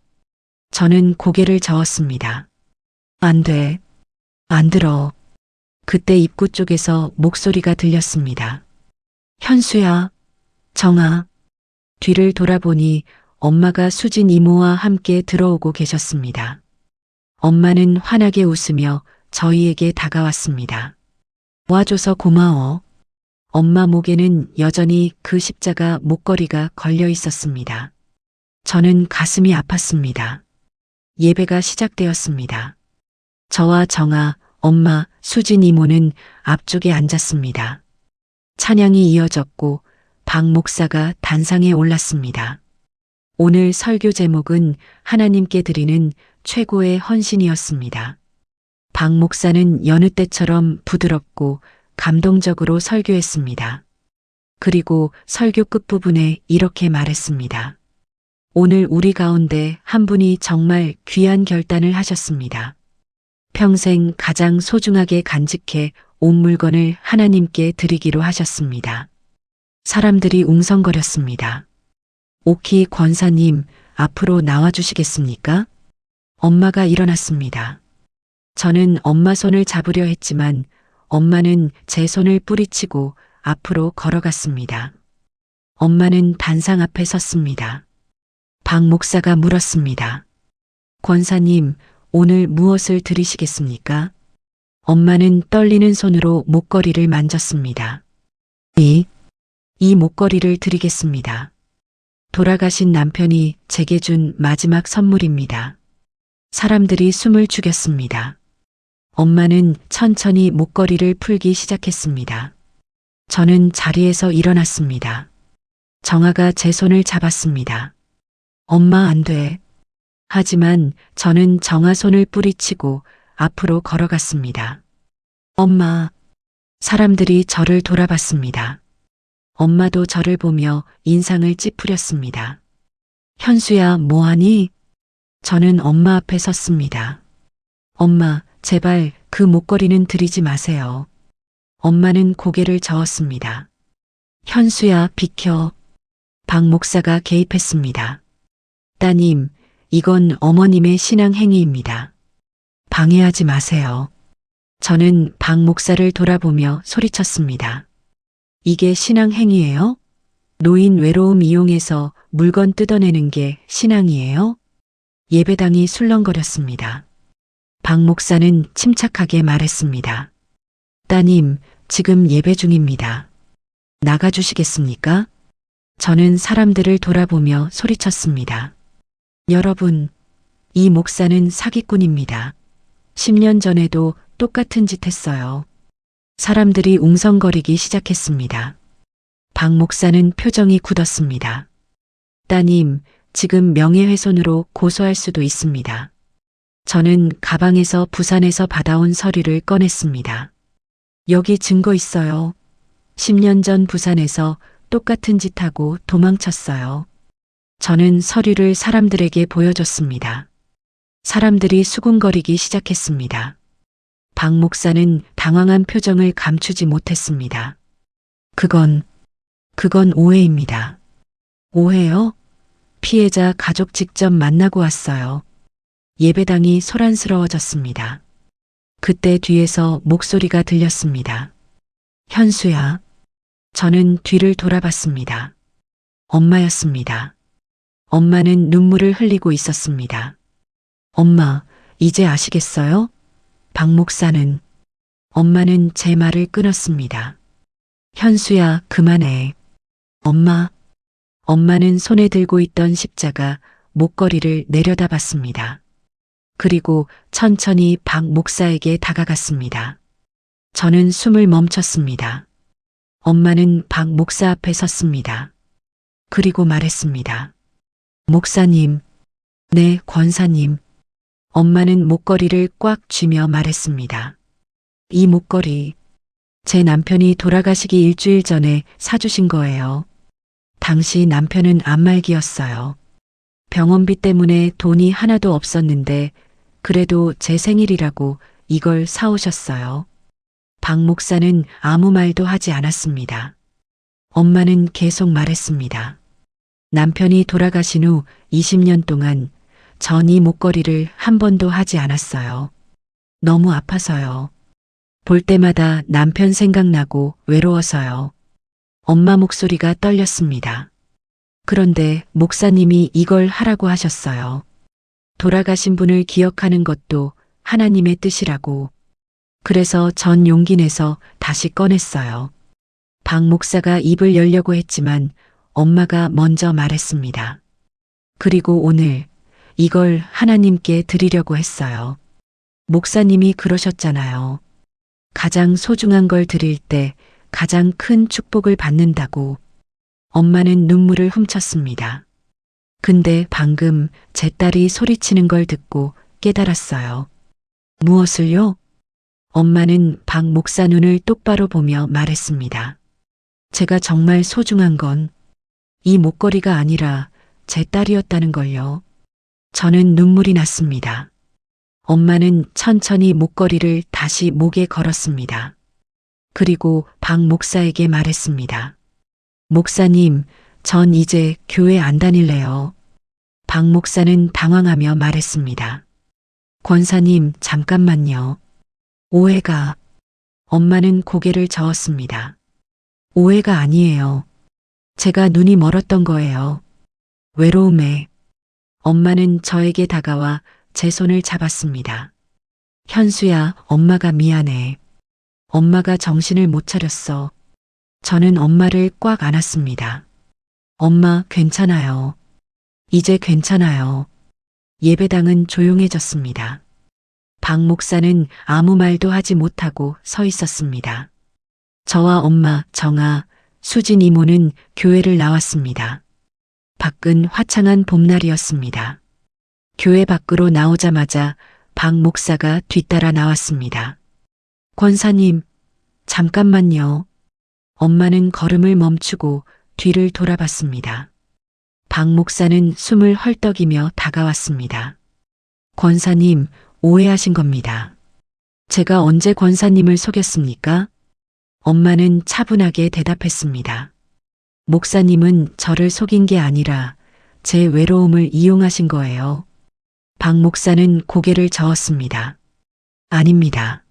저는 고개를 저었습니다. 안 돼. 안 들어. 그때 입구 쪽에서 목소리가 들렸습니다. 현수야, 정아. 뒤를 돌아보니 엄마가 수진 이모와 함께 들어오고 계셨습니다. 엄마는 환하게 웃으며 저희에게 다가왔습니다. 와줘서 고마워. 엄마 목에는 여전히 그 십자가 목걸이가 걸려 있었습니다. 저는 가슴이 아팠습니다. 예배가 시작되었습니다. 저와 정아, 엄마, 수진 이모는 앞쪽에 앉았습니다. 찬양이 이어졌고 박 목사가 단상에 올랐습니다. 오늘 설교 제목은 하나님께 드리는 최고의 헌신이었습니다. 박 목사는 여느 때처럼 부드럽고 감동적으로 설교했습니다. 그리고 설교 끝부분에 이렇게 말했습니다. 오늘 우리 가운데 한 분이 정말 귀한 결단을 하셨습니다. 평생 가장 소중하게 간직해 온 물건을 하나님께 드리기로 하셨습니다. 사람들이 웅성거렸습니다. 오키 권사님, 앞으로 나와주시겠습니까? 엄마가 일어났습니다. 저는 엄마 손을 잡으려 했지만 엄마는 제 손을 뿌리치고 앞으로 걸어갔습니다. 엄마는 단상 앞에 섰습니다. 박 목사가 물었습니다. 권사님, 오늘 무엇을 드리시겠습니까? 엄마는 떨리는 손으로 목걸이를 만졌습니다. 이 목걸이를 드리겠습니다. 돌아가신 남편이 제게 준 마지막 선물입니다. 사람들이 숨을 죽였습니다. 엄마는 천천히 목걸이를 풀기 시작했습니다. 저는 자리에서 일어났습니다. 정아가 제 손을 잡았습니다. 엄마, 안 돼. 하지만 저는 정아 손을 뿌리치고 앞으로 걸어갔습니다. 엄마. 사람들이 저를 돌아봤습니다. 엄마도 저를 보며 인상을 찌푸렸습니다. 현수야, 뭐하니? 저는 엄마 앞에 섰습니다. 엄마, 제발 그 목걸이는 드리지 마세요. 엄마는 고개를 저었습니다. 현수야, 비켜. 박 목사가 개입했습니다. 따님, 이건 어머님의 신앙 행위입니다. 방해하지 마세요. 저는 박 목사를 돌아보며 소리쳤습니다. 이게 신앙 행위예요? 노인 외로움 이용해서 물건 뜯어내는 게 신앙이에요? 예배당이 술렁거렸습니다. 박 목사는 침착하게 말했습니다. 따님, 지금 예배 중입니다. 나가주시겠습니까? 저는 사람들을 돌아보며 소리쳤습니다. 여러분, 이 목사는 사기꾼입니다. 10년 전에도 똑같은 짓 했어요. 사람들이 웅성거리기 시작했습니다. 박 목사는 표정이 굳었습니다. 따님, 지금 명예훼손으로 고소할 수도 있습니다. 저는 가방에서 부산에서 받아온 서류를 꺼냈습니다. 여기 증거 있어요. 10년 전 부산에서 똑같은 짓 하고 도망쳤어요. 저는 서류를 사람들에게 보여줬습니다. 사람들이 수군거리기 시작했습니다. 박 목사는 당황한 표정을 감추지 못했습니다. 그건 오해입니다. 오해요? 피해자 가족 직접 만나고 왔어요. 예배당이 소란스러워졌습니다. 그때 뒤에서 목소리가 들렸습니다. 현수야. 저는 뒤를 돌아봤습니다. 엄마였습니다. 엄마는 눈물을 흘리고 있었습니다. 엄마, 이제 아시겠어요? 박 목사는. 엄마는 제 말을 끊었습니다. 현수야, 그만해. 엄마. 엄마는 손에 들고 있던 십자가 목걸이를 내려다봤습니다. 그리고 천천히 박 목사에게 다가갔습니다. 저는 숨을 멈췄습니다. 엄마는 박 목사 앞에 섰습니다. 그리고 말했습니다. 목사님. 네, 권사님. 엄마는 목걸이를 꽉 쥐며 말했습니다. 이 목걸이, 제 남편이 돌아가시기 일주일 전에 사주신 거예요. 당시 남편은 안말기였어요. 병원비 때문에 돈이 하나도 없었는데 그래도 제 생일이라고 이걸 사오셨어요. 박 목사는 아무 말도 하지 않았습니다. 엄마는 계속 말했습니다. 남편이 돌아가신 후 20년 동안 전 이 목걸이를 한 번도 하지 않았어요. 너무 아파서요. 볼 때마다 남편 생각나고 외로워서요. 엄마 목소리가 떨렸습니다. 그런데 목사님이 이걸 하라고 하셨어요. 돌아가신 분을 기억하는 것도 하나님의 뜻이라고. 그래서 전 용기 내서 다시 꺼냈어요. 박 목사가 입을 열려고 했지만 엄마가 먼저 말했습니다. 그리고 오늘 이걸 하나님께 드리려고 했어요. 목사님이 그러셨잖아요. 가장 소중한 걸 드릴 때 가장 큰 축복을 받는다고. 엄마는 눈물을 훔쳤습니다. 근데 방금 제 딸이 소리치는 걸 듣고 깨달았어요. 무엇을요? 엄마는 박 목사 눈을 똑바로 보며 말했습니다. 제가 정말 소중한 건 이 목걸이가 아니라 제 딸이었다는 걸요. 저는 눈물이 났습니다. 엄마는 천천히 목걸이를 다시 목에 걸었습니다. 그리고 박 목사에게 말했습니다. 목사님, 전 이제 교회 안 다닐래요. 박 목사는 당황하며 말했습니다. 권사님, 잠깐만요. 오해가. 엄마는 고개를 저었습니다. 오해가 아니에요. 제가 눈이 멀었던 거예요. 외로움에. 엄마는 저에게 다가와 제 손을 잡았습니다. 현수야, 엄마가 미안해. 엄마가 정신을 못 차렸어. 저는 엄마를 꽉 안았습니다. 엄마, 괜찮아요. 이제 괜찮아요. 예배당은 조용해졌습니다. 박 목사는 아무 말도 하지 못하고 서 있었습니다. 저와 엄마, 정아, 수진 이모는 교회를 나왔습니다. 밖은 화창한 봄날이었습니다. 교회 밖으로 나오자마자 박 목사가 뒤따라 나왔습니다. 권사님, 잠깐만요. 엄마는 걸음을 멈추고 뒤를 돌아봤습니다. 박 목사는 숨을 헐떡이며 다가왔습니다. 권사님, 오해하신 겁니다. 제가 언제 권사님을 속였습니까? 엄마는 차분하게 대답했습니다. 목사님은 저를 속인 게 아니라 제 외로움을 이용하신 거예요. 박 목사는 고개를 저었습니다. 아닙니다.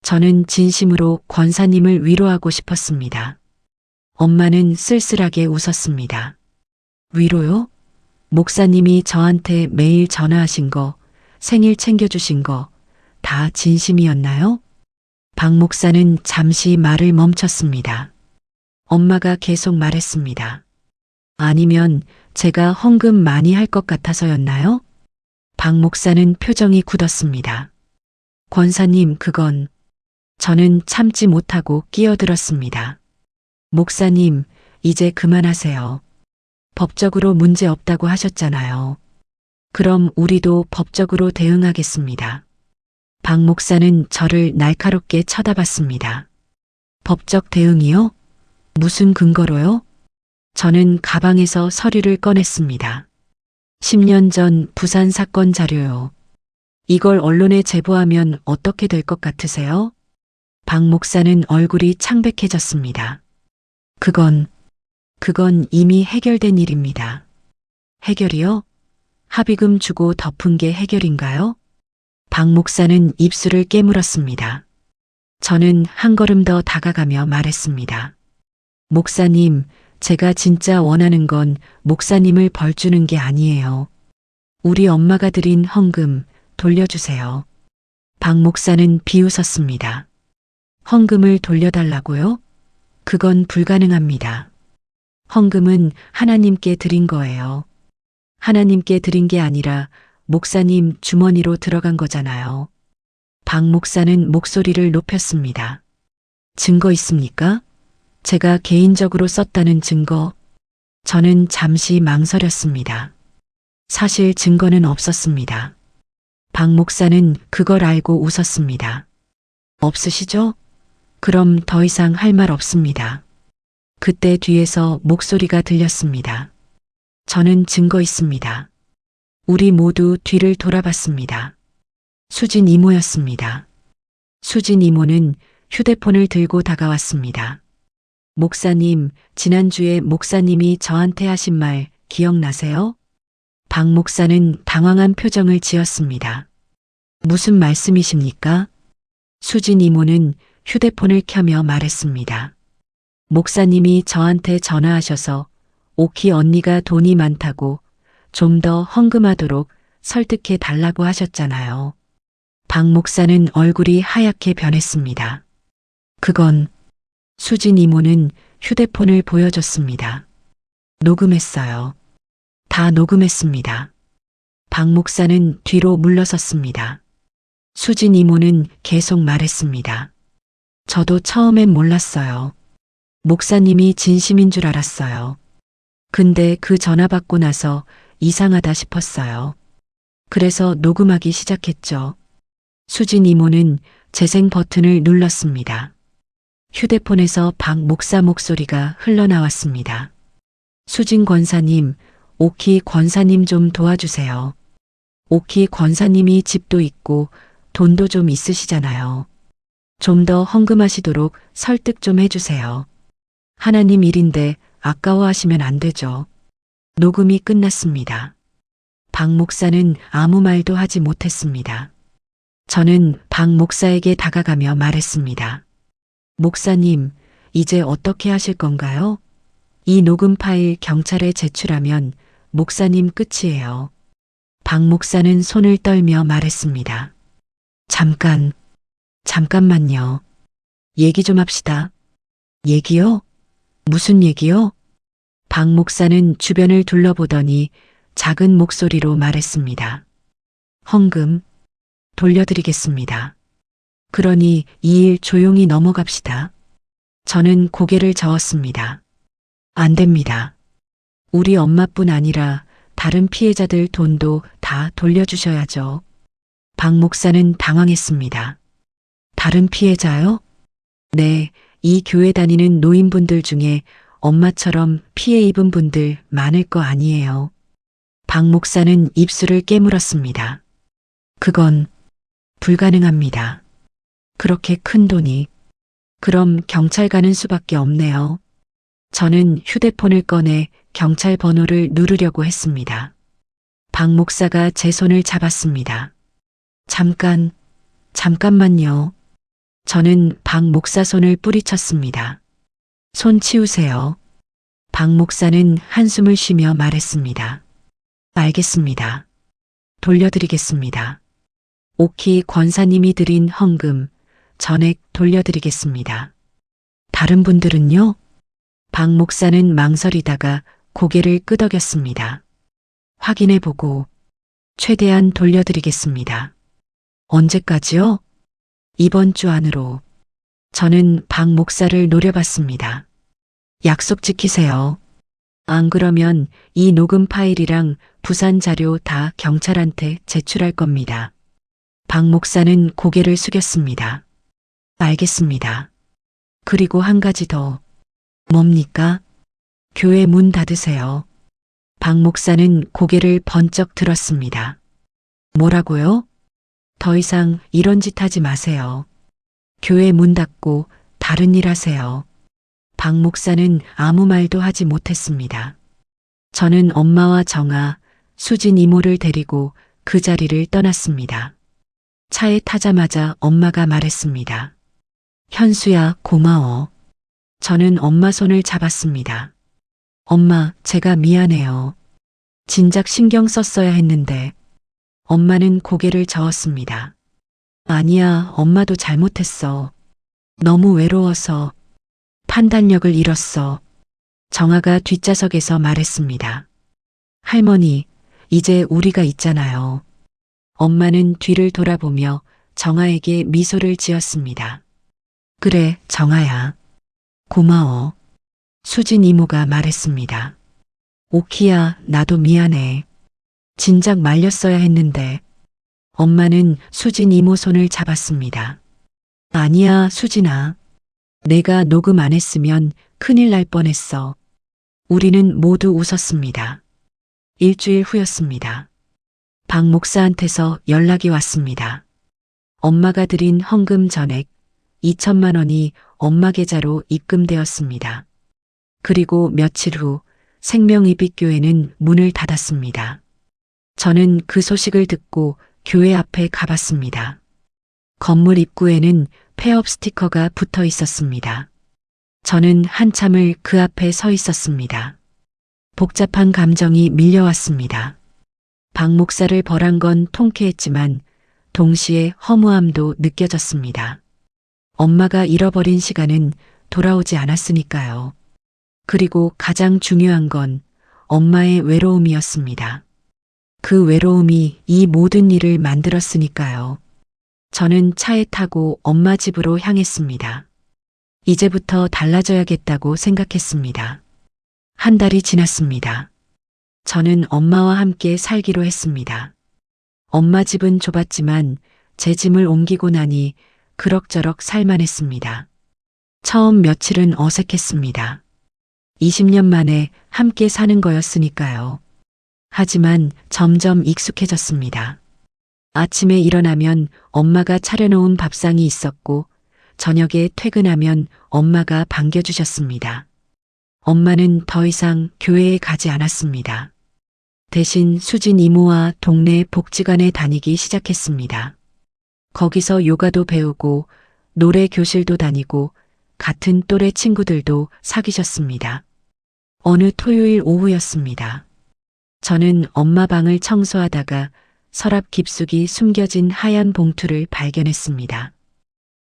저는 진심으로 권사님을 위로하고 싶었습니다. 엄마는 쓸쓸하게 웃었습니다. 위로요? 목사님이 저한테 매일 전화하신 거, 생일 챙겨주신 거, 다 진심이었나요? 박 목사는 잠시 말을 멈췄습니다. 엄마가 계속 말했습니다. 아니면 제가 헌금 많이 할 것 같아서였나요? 박 목사는 표정이 굳었습니다. 권사님, 그건. 저는 참지 못하고 끼어들었습니다. 목사님, 이제 그만하세요. 법적으로 문제 없다고 하셨잖아요. 그럼 우리도 법적으로 대응하겠습니다. 박 목사는 저를 날카롭게 쳐다봤습니다. 법적 대응이요? 무슨 근거로요? 저는 가방에서 서류를 꺼냈습니다. 10년 전 부산 사건 자료요. 이걸 언론에 제보하면 어떻게 될 것 같으세요? 박 목사는 얼굴이 창백해졌습니다. 그건 이미 해결된 일입니다. 해결이요? 합의금 주고 덮은 게 해결인가요? 박 목사는 입술을 깨물었습니다. 저는 한 걸음 더 다가가며 말했습니다. 목사님, 제가 진짜 원하는 건 목사님을 벌주는 게 아니에요. 우리 엄마가 드린 헌금 돌려주세요. 박 목사는 비웃었습니다. 헌금을 돌려달라고요? 그건 불가능합니다. 헌금은 하나님께 드린 거예요. 하나님께 드린 게 아니라 목사님 주머니로 들어간 거잖아요. 박 목사는 목소리를 높였습니다. 증거 있습니까? 제가 개인적으로 썼다는 증거. 저는 잠시 망설였습니다. 사실 증거는 없었습니다. 박 목사는 그걸 알고 웃었습니다. 없으시죠? 그럼 더 이상 할 말 없습니다. 그때 뒤에서 목소리가 들렸습니다. 저는 증거 있습니다. 우리 모두 뒤를 돌아봤습니다. 수진 이모였습니다. 수진 이모는 휴대폰을 들고 다가왔습니다. 목사님, 지난주에 목사님이 저한테 하신 말 기억나세요? 박 목사는 당황한 표정을 지었습니다. 무슨 말씀이십니까? 수진 이모는 휴대폰을 켜며 말했습니다. 목사님이 저한테 전화하셔서 오키 언니가 돈이 많다고 좀 더 헌금하도록 설득해 달라고 하셨잖아요. 박 목사는 얼굴이 하얗게 변했습니다. 그건 수진 이모는 휴대폰을 보여줬습니다. 녹음했어요. 다 녹음했습니다. 박 목사는 뒤로 물러섰습니다. 수진 이모는 계속 말했습니다. 저도 처음엔 몰랐어요. 목사님이 진심인 줄 알았어요. 근데 그 전화 받고 나서 이상하다 싶었어요. 그래서 녹음하기 시작했죠. 수진 이모는 재생 버튼을 눌렀습니다. 휴대폰에서 박 목사 목소리가 흘러나왔습니다. 수진 권사님, 오키 권사님 좀 도와주세요. 오키 권사님이 집도 있고 돈도 좀 있으시잖아요. 좀 더 헌금하시도록 설득 좀 해주세요. 하나님 일인데 아까워하시면 안 되죠. 녹음이 끝났습니다. 박 목사는 아무 말도 하지 못했습니다. 저는 박 목사에게 다가가며 말했습니다. 목사님, 이제 어떻게 하실 건가요? 이 녹음 파일 경찰에 제출하면 목사님 끝이에요. 박 목사는 손을 떨며 말했습니다. 잠깐만요. 얘기 좀 합시다. 얘기요? 무슨 얘기요? 박 목사는 주변을 둘러보더니 작은 목소리로 말했습니다. 헌금 돌려드리겠습니다. 그러니 이 일 조용히 넘어갑시다. 저는 고개를 저었습니다. 안 됩니다. 우리 엄마뿐 아니라 다른 피해자들 돈도 다 돌려주셔야죠. 박 목사는 당황했습니다. 다른 피해자요? 네, 이 교회 다니는 노인분들 중에 엄마처럼 피해 입은 분들 많을 거 아니에요. 박 목사는 입술을 깨물었습니다. 그건 불가능합니다. 그렇게 큰 돈이. 그럼 경찰 가는 수밖에 없네요. 저는 휴대폰을 꺼내 경찰 번호를 누르려고 했습니다. 박 목사가 제 손을 잡았습니다. 잠깐만요. 저는 박 목사 손을 뿌리쳤습니다. 손 치우세요. 박 목사는 한숨을 쉬며 말했습니다. 알겠습니다. 돌려드리겠습니다. 오키 권사님이 드린 헌금 전액 돌려드리겠습니다. 다른 분들은요? 박 목사는 망설이다가 고개를 끄덕였습니다. 확인해보고 최대한 돌려드리겠습니다. 언제까지요? 이번 주 안으로. 저는 박 목사를 노려봤습니다. 약속 지키세요. 안 그러면 이 녹음 파일이랑 부산 자료 다 경찰한테 제출할 겁니다. 박 목사는 고개를 숙였습니다. 알겠습니다. 그리고 한 가지 더. 뭡니까? 교회 문 닫으세요. 박 목사는 고개를 번쩍 들었습니다. 뭐라고요? 더 이상 이런 짓 하지 마세요. 교회 문 닫고 다른 일 하세요. 박 목사는 아무 말도 하지 못했습니다. 저는 엄마와 정아, 수진 이모를 데리고 그 자리를 떠났습니다. 차에 타자마자 엄마가 말했습니다. 현수야, 고마워. 저는 엄마 손을 잡았습니다. 엄마, 제가 미안해요. 진작 신경 썼어야 했는데. 엄마는 고개를 저었습니다. 아니야, 엄마도 잘못했어. 너무 외로워서 판단력을 잃었어. 정아가 뒷좌석에서 말했습니다. 할머니, 이제 우리가 있잖아요. 엄마는 뒤를 돌아보며 정아에게 미소를 지었습니다. 그래, 정아야. 고마워. 수진 이모가 말했습니다. 오키야, 나도 미안해. 진작 말렸어야 했는데. 엄마는 수진 이모 손을 잡았습니다. 아니야, 수진아. 내가 녹음 안 했으면 큰일 날 뻔했어. 우리는 모두 웃었습니다. 일주일 후였습니다. 박 목사한테서 연락이 왔습니다. 엄마가 드린 헌금 전액 2천만 원이 엄마 계좌로 입금되었습니다. 그리고 며칠 후 생명이빛교회는 문을 닫았습니다. 저는 그 소식을 듣고 교회 앞에 가봤습니다. 건물 입구에는 폐업 스티커가 붙어 있었습니다. 저는 한참을 그 앞에 서 있었습니다. 복잡한 감정이 밀려왔습니다. 박 목사를 벌한 건 통쾌했지만 동시에 허무함도 느껴졌습니다. 엄마가 잃어버린 시간은 돌아오지 않았으니까요. 그리고 가장 중요한 건 엄마의 외로움이었습니다. 그 외로움이 이 모든 일을 만들었으니까요. 저는 차에 타고 엄마 집으로 향했습니다. 이제부터 달라져야겠다고 생각했습니다. 한 달이 지났습니다. 저는 엄마와 함께 살기로 했습니다. 엄마 집은 좁았지만 제 짐을 옮기고 나니 그럭저럭 살만했습니다. 처음 며칠은 어색했습니다. 20년 만에 함께 사는 거였으니까요. 하지만 점점 익숙해졌습니다. 아침에 일어나면 엄마가 차려놓은 밥상이 있었고 저녁에 퇴근하면 엄마가 반겨주셨습니다. 엄마는 더 이상 교회에 가지 않았습니다. 대신 수진 이모와 동네 복지관에 다니기 시작했습니다. 거기서 요가도 배우고 노래 교실도 다니고 같은 또래 친구들도 사귀셨습니다. 어느 토요일 오후였습니다. 저는 엄마 방을 청소하다가 서랍 깊숙이 숨겨진 하얀 봉투를 발견했습니다.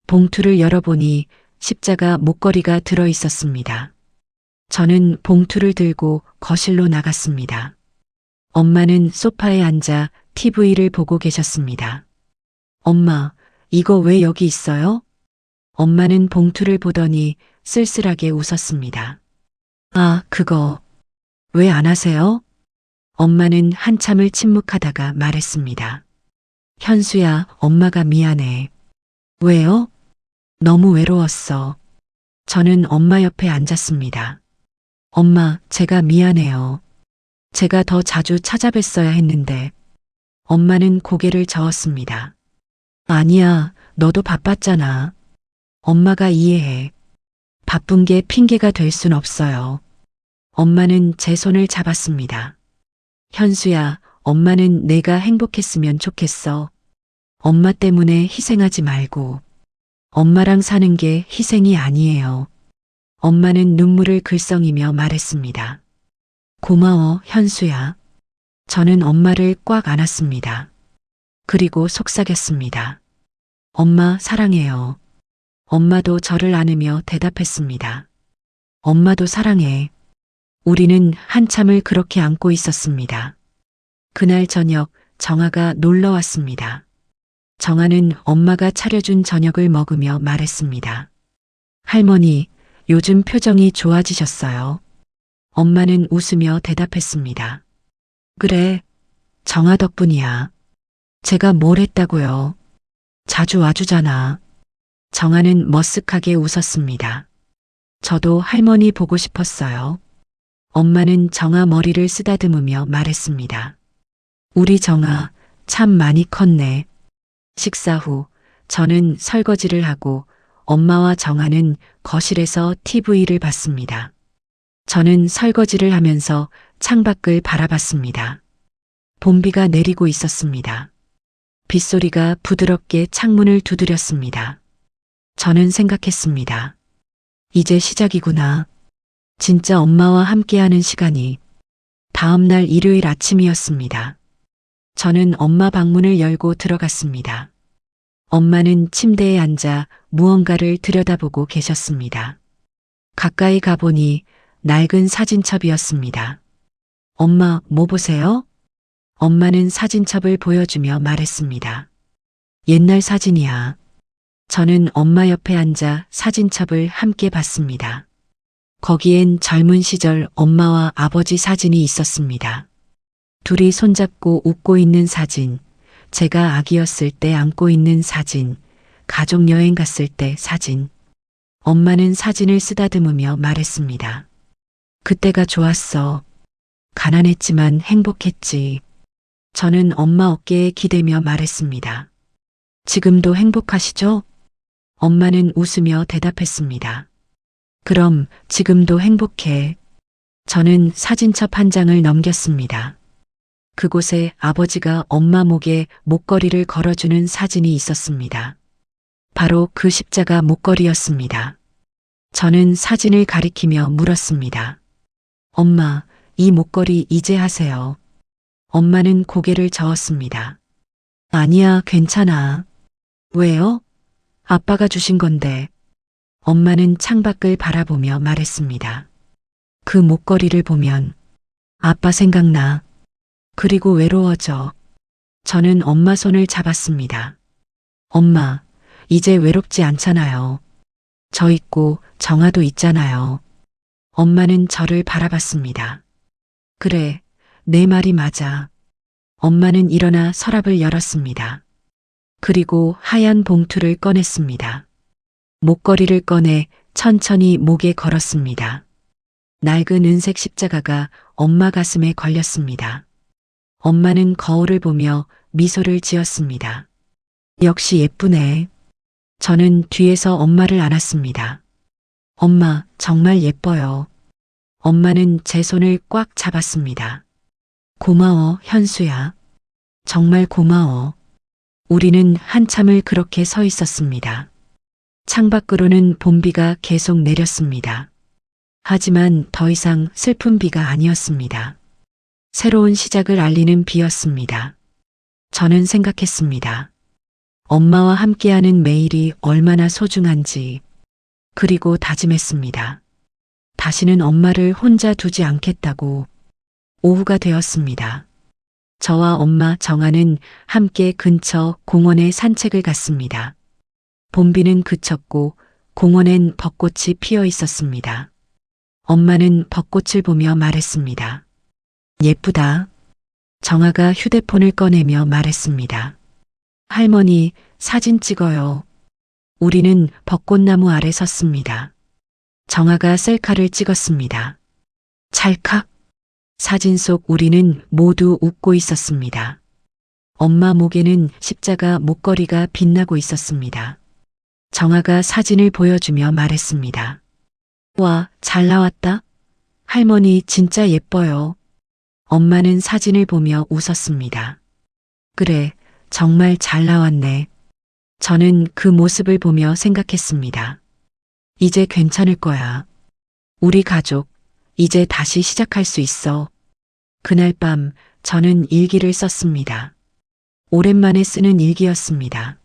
봉투를 열어보니 십자가 목걸이가 들어 있었습니다. 저는 봉투를 들고 거실로 나갔습니다. 엄마는 소파에 앉아 TV를 보고 계셨습니다. 엄마, 이거 왜 여기 있어요? 엄마는 봉투를 보더니 쓸쓸하게 웃었습니다. 아, 그거 왜 안 하세요? 엄마는 한참을 침묵하다가 말했습니다. 현수야, 엄마가 미안해. 왜요? 너무 외로웠어. 저는 엄마 옆에 앉았습니다. 엄마, 제가 미안해요. 제가 더 자주 찾아뵀어야 했는데. 엄마는 고개를 저었습니다. 아니야, 너도 바빴잖아. 엄마가 이해해. 바쁜 게 핑계가 될 순 없어요. 엄마는 제 손을 잡았습니다. 현수야, 엄마는 내가 행복했으면 좋겠어. 엄마 때문에 희생하지 말고. 엄마랑 사는 게 희생이 아니에요. 엄마는 눈물을 글썽이며 말했습니다. 고마워, 현수야. 저는 엄마를 꽉 안았습니다. 그리고 속삭였습니다. 엄마 사랑해요. 엄마도 저를 안으며 대답했습니다. 엄마도 사랑해. 우리는 한참을 그렇게 안고 있었습니다. 그날 저녁 정아가 놀러 왔습니다. 정아는 엄마가 차려준 저녁을 먹으며 말했습니다. 할머니, 요즘 표정이 좋아지셨어요. 엄마는 웃으며 대답했습니다. 그래, 정아 덕분이야. 제가 뭘 했다고요? 자주 와주잖아. 정아는 머쓱하게 웃었습니다. 저도 할머니 보고 싶었어요. 엄마는 정아 머리를 쓰다듬으며 말했습니다. 우리 정아 참 많이 컸네. 식사 후 저는 설거지를 하고 엄마와 정아는 거실에서 TV를 봤습니다. 저는 설거지를 하면서 창밖을 바라봤습니다. 봄비가 내리고 있었습니다. 빗소리가 부드럽게 창문을 두드렸습니다. 저는 생각했습니다. 이제 시작이구나. 진짜 엄마와 함께하는 시간이. 다음 날 일요일 아침이었습니다. 저는 엄마 방문을 열고 들어갔습니다. 엄마는 침대에 앉아 무언가를 들여다보고 계셨습니다. 가까이 가보니 낡은 사진첩이었습니다. 엄마, 뭐 보세요? 엄마는 사진첩을 보여주며 말했습니다. 옛날 사진이야. 저는 엄마 옆에 앉아 사진첩을 함께 봤습니다. 거기엔 젊은 시절 엄마와 아버지 사진이 있었습니다. 둘이 손잡고 웃고 있는 사진, 제가 아기였을 때 안고 있는 사진, 가족 여행 갔을 때 사진. 엄마는 사진을 쓰다듬으며 말했습니다. 그때가 좋았어. 가난했지만 행복했지. 저는 엄마 어깨에 기대며 말했습니다. 지금도 행복하시죠? 엄마는 웃으며 대답했습니다. 그럼 지금도 행복해. 저는 사진첩 한 장을 넘겼습니다. 그곳에 아버지가 엄마 목에 목걸이를 걸어주는 사진이 있었습니다. 바로 그 십자가 목걸이였습니다. 저는 사진을 가리키며 물었습니다. 엄마, 이 목걸이 이제 하세요. 엄마는 고개를 저었습니다. 아니야, 괜찮아. 왜요? 아빠가 주신 건데. 엄마는 창밖을 바라보며 말했습니다. 그 목걸이를 보면 아빠 생각나. 그리고 외로워져. 저는 엄마 손을 잡았습니다. 엄마, 이제 외롭지 않잖아요. 저 있고 정아도 있잖아요. 엄마는 저를 바라봤습니다. 그래, 내 말이 맞아. 엄마는 일어나 서랍을 열었습니다. 그리고 하얀 봉투를 꺼냈습니다. 목걸이를 꺼내 천천히 목에 걸었습니다. 낡은 은색 십자가가 엄마 가슴에 걸렸습니다. 엄마는 거울을 보며 미소를 지었습니다. 역시 예쁘네. 저는 뒤에서 엄마를 안았습니다. 엄마, 정말 예뻐요. 엄마는 제 손을 꽉 잡았습니다. 고마워, 현수야. 정말 고마워. 우리는 한참을 그렇게 서 있었습니다. 창밖으로는 봄비가 계속 내렸습니다. 하지만 더 이상 슬픈 비가 아니었습니다. 새로운 시작을 알리는 비였습니다. 저는 생각했습니다. 엄마와 함께하는 매일이 얼마나 소중한지, 그리고 다짐했습니다. 다시는 엄마를 혼자 두지 않겠다고. 오후가 되었습니다. 저와 엄마 정아는 함께 근처 공원에 산책을 갔습니다. 봄비는 그쳤고 공원엔 벚꽃이 피어 있었습니다. 엄마는 벚꽃을 보며 말했습니다. 예쁘다. 정아가 휴대폰을 꺼내며 말했습니다. 할머니, 사진 찍어요. 우리는 벚꽃나무 아래 섰습니다. 정아가 셀카를 찍었습니다. 찰칵. 사진 속 우리는 모두 웃고 있었습니다. 엄마 목에는 십자가 목걸이가 빛나고 있었습니다. 정아가 사진을 보여주며 말했습니다. 와, 잘 나왔다. 할머니 진짜 예뻐요. 엄마는 사진을 보며 웃었습니다. 그래, 정말 잘 나왔네. 저는 그 모습을 보며 생각했습니다. 이제 괜찮을 거야. 우리 가족, 이제 다시 시작할 수 있어. 그날 밤 저는 일기를 썼습니다. 오랜만에 쓰는 일기였습니다.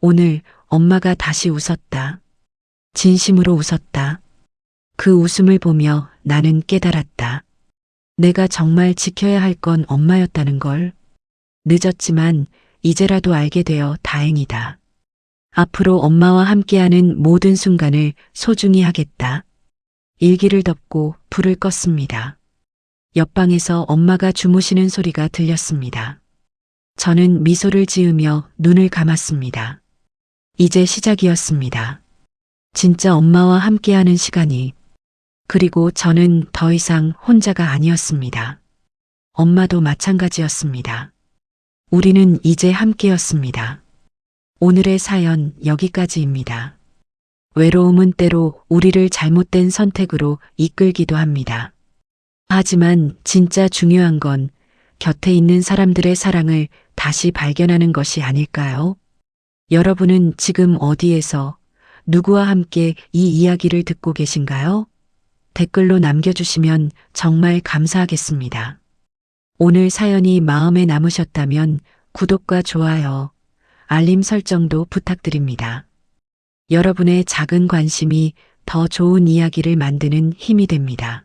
오늘 엄마가 다시 웃었다. 진심으로 웃었다. 그 웃음을 보며 나는 깨달았다. 내가 정말 지켜야 할 건 엄마였다는 걸. 늦었지만 이제라도 알게 되어 다행이다. 앞으로 엄마와 함께하는 모든 순간을 소중히 하겠다. 일기를 덮고 불을 껐습니다. 옆방에서 엄마가 주무시는 소리가 들렸습니다. 저는 미소를 지으며 눈을 감았습니다. 이제 시작이었습니다. 진짜 엄마와 함께하는 시간이. 그리고 저는 더 이상 혼자가 아니었습니다. 엄마도 마찬가지였습니다. 우리는 이제 함께였습니다. 오늘의 사연 여기까지입니다. 외로움은 때로 우리를 잘못된 선택으로 이끌기도 합니다. 하지만 진짜 중요한 건 곁에 있는 사람들의 사랑을 다시 발견하는 것이 아닐까요? 여러분은 지금 어디에서 누구와 함께 이 이야기를 듣고 계신가요? 댓글로 남겨주시면 정말 감사하겠습니다. 오늘 사연이 마음에 남으셨다면 구독과 좋아요, 알림 설정도 부탁드립니다. 여러분의 작은 관심이 더 좋은 이야기를 만드는 힘이 됩니다.